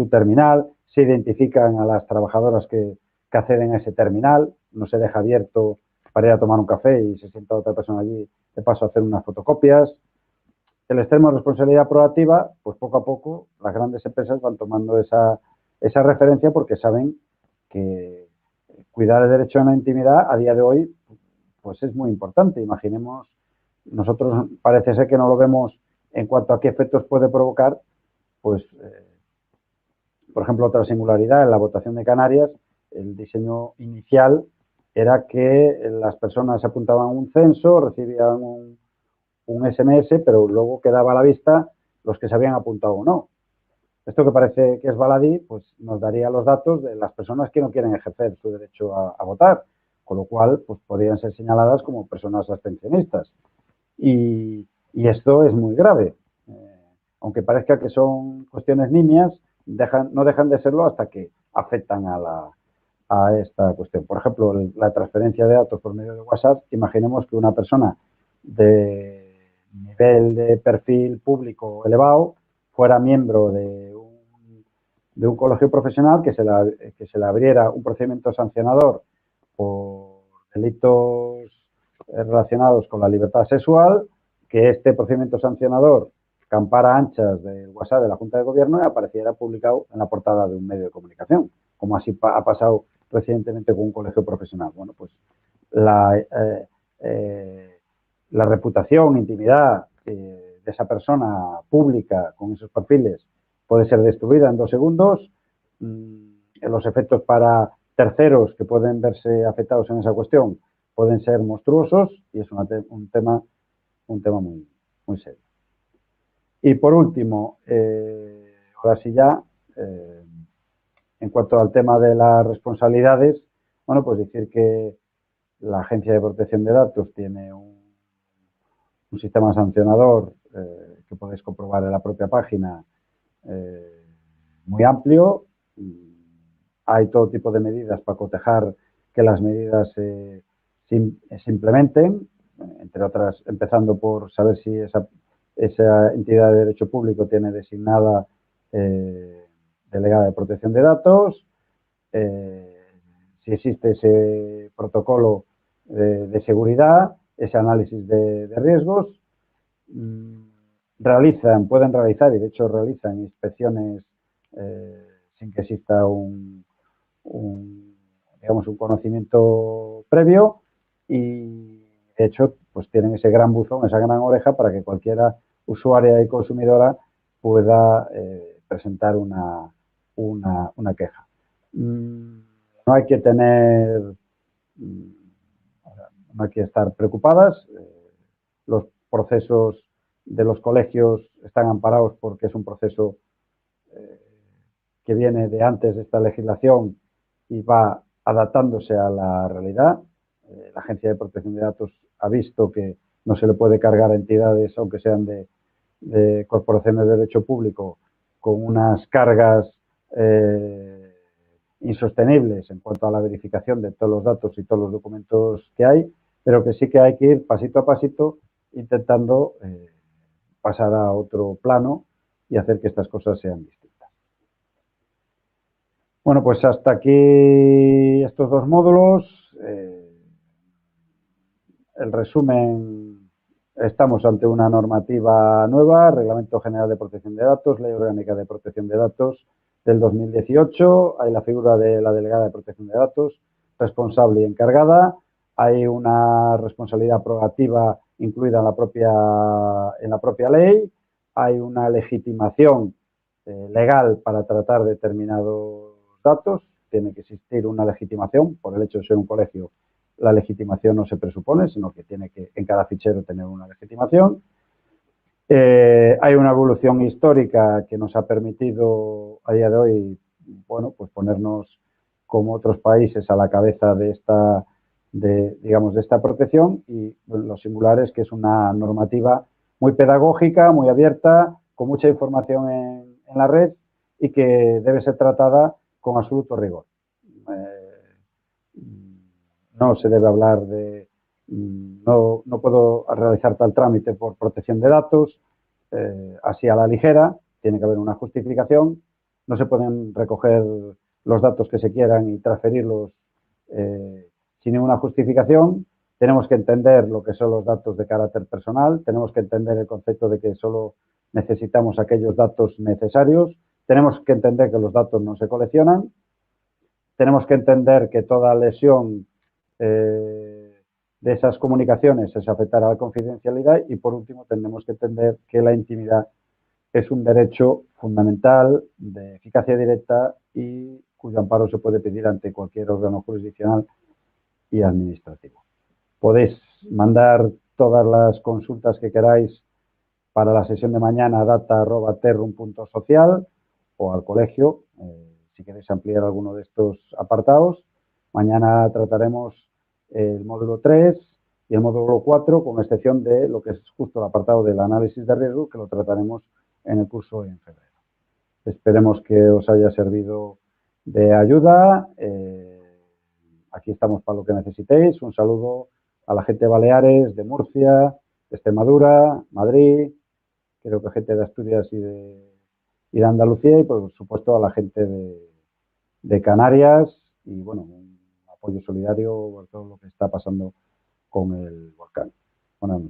Speaker 1: terminal, se identifican a las trabajadoras que acceden a ese terminal, no se deja abierto para ir a tomar un café y se sienta otra persona allí, de paso a hacer unas fotocopias. El extremo de responsabilidad proactiva, pues poco a poco las grandes empresas van tomando esa referencia, porque saben que cuidar el derecho a la intimidad a día de hoy pues es muy importante. Imaginemos, nosotros parece ser que no lo vemos en cuanto a qué efectos puede provocar, pues, por ejemplo, otra singularidad en la votación de Canarias, el diseño inicial era que las personas se apuntaban a un censo, recibían un SMS, pero luego quedaba a la vista los que se habían apuntado o no. Esto, que parece que es baladí, pues nos daría los datos de las personas que no quieren ejercer su derecho a votar, con lo cual pues podrían ser señaladas como personas abstencionistas. Y esto es muy grave. Aunque parezca que son cuestiones nimias, no dejan de serlo hasta que afectan a esta cuestión. Por ejemplo, la transferencia de datos por medio de WhatsApp. Imaginemos que una persona de nivel de perfil público elevado fuera miembro de un colegio profesional, que se le abriera un procedimiento sancionador por delitos relacionados con la libertad sexual, que este procedimiento sancionador campara anchas del WhatsApp de la Junta de Gobierno y apareciera publicado en la portada de un medio de comunicación, como así ha pasado recientemente con un colegio profesional. Bueno, pues la reputación, intimidad de esa persona pública con esos perfiles puede ser destruida en 2 segundos. Los efectos para terceros que pueden verse afectados en esa cuestión pueden ser monstruosos, y es un tema muy, muy serio. Y por último, ahora sí ya, en cuanto al tema de las responsabilidades, bueno, pues decir que la Agencia de Protección de Datos tiene un sistema sancionador que podéis comprobar en la propia página, muy amplio. Hay todo tipo de medidas para cotejar que las medidas se implementen, entre otras, empezando por saber si esa entidad de derecho público tiene designada delegada de protección de datos, si existe ese protocolo de seguridad, ese análisis de riesgos. Pueden realizar, y de hecho realizan, inspecciones sin que exista digamos, un conocimiento previo, y De hecho, pues tienen ese gran buzón, esa gran oreja para que cualquiera usuaria y consumidora pueda presentar una queja. No hay que tener, no hay que estar preocupadas. Los procesos de los colegios están amparados porque es un proceso que viene de antes de esta legislación y va adaptándose a la realidad. La Agencia de Protección de Datos ha visto que no se le puede cargar a entidades, aunque sean de corporaciones de derecho público, con unas cargas insostenibles en cuanto a la verificación de todos los datos y todos los documentos que hay, pero que sí que hay que ir pasito a pasito intentando pasar a otro plano y hacer que estas cosas sean distintas. Bueno, pues hasta aquí estos dos módulos. El resumen, estamos ante una normativa nueva, Reglamento General de Protección de Datos, Ley Orgánica de Protección de Datos del 2018. Hay la figura de la delegada de Protección de Datos, responsable y encargada. Hay una responsabilidad proactiva incluida en la propia ley. Hay una legitimación legal para tratar determinados datos. Tiene que existir una legitimación por el hecho de ser un colegio. La legitimación no se presupone, sino que tiene que en cada fichero tener una legitimación. Hay una evolución histórica que nos ha permitido a día de hoy, bueno, pues ponernos como otros países a la cabeza de esta, digamos, de esta protección, y lo singular es que es una normativa muy pedagógica, muy abierta, con mucha información en la red y que debe ser tratada con absoluto rigor. No se debe hablar de no puedo realizar tal trámite por protección de datos, así a la ligera, tiene que haber una justificación, no se pueden recoger los datos que se quieran y transferirlos sin ninguna justificación. Tenemos que entender lo que son los datos de carácter personal, tenemos que entender el concepto de que solo necesitamos aquellos datos necesarios, tenemos que entender que los datos no se coleccionan, tenemos que entender que toda lesión de esas comunicaciones es afectar a la confidencialidad, y por último tenemos que entender que la intimidad es un derecho fundamental de eficacia directa y cuyo amparo se puede pedir ante cualquier órgano jurisdiccional y administrativo. Podéis mandar todas las consultas que queráis para la sesión de mañana a data@terrum.social o al colegio, si queréis ampliar alguno de estos apartados. Mañana trataremos el módulo 3 y el módulo 4, con excepción de lo que es justo el apartado del análisis de riesgo, que lo trataremos en el curso en febrero. Esperemos que os haya servido de ayuda. Aquí estamos para lo que necesitéis. Un saludo a la gente de Baleares, de Murcia, de Extremadura, Madrid, creo que gente de Asturias y de Andalucía, y por supuesto a la gente de Canarias, y bueno, un apoyo solidario por todo lo que está pasando con el volcán. Buenas noches.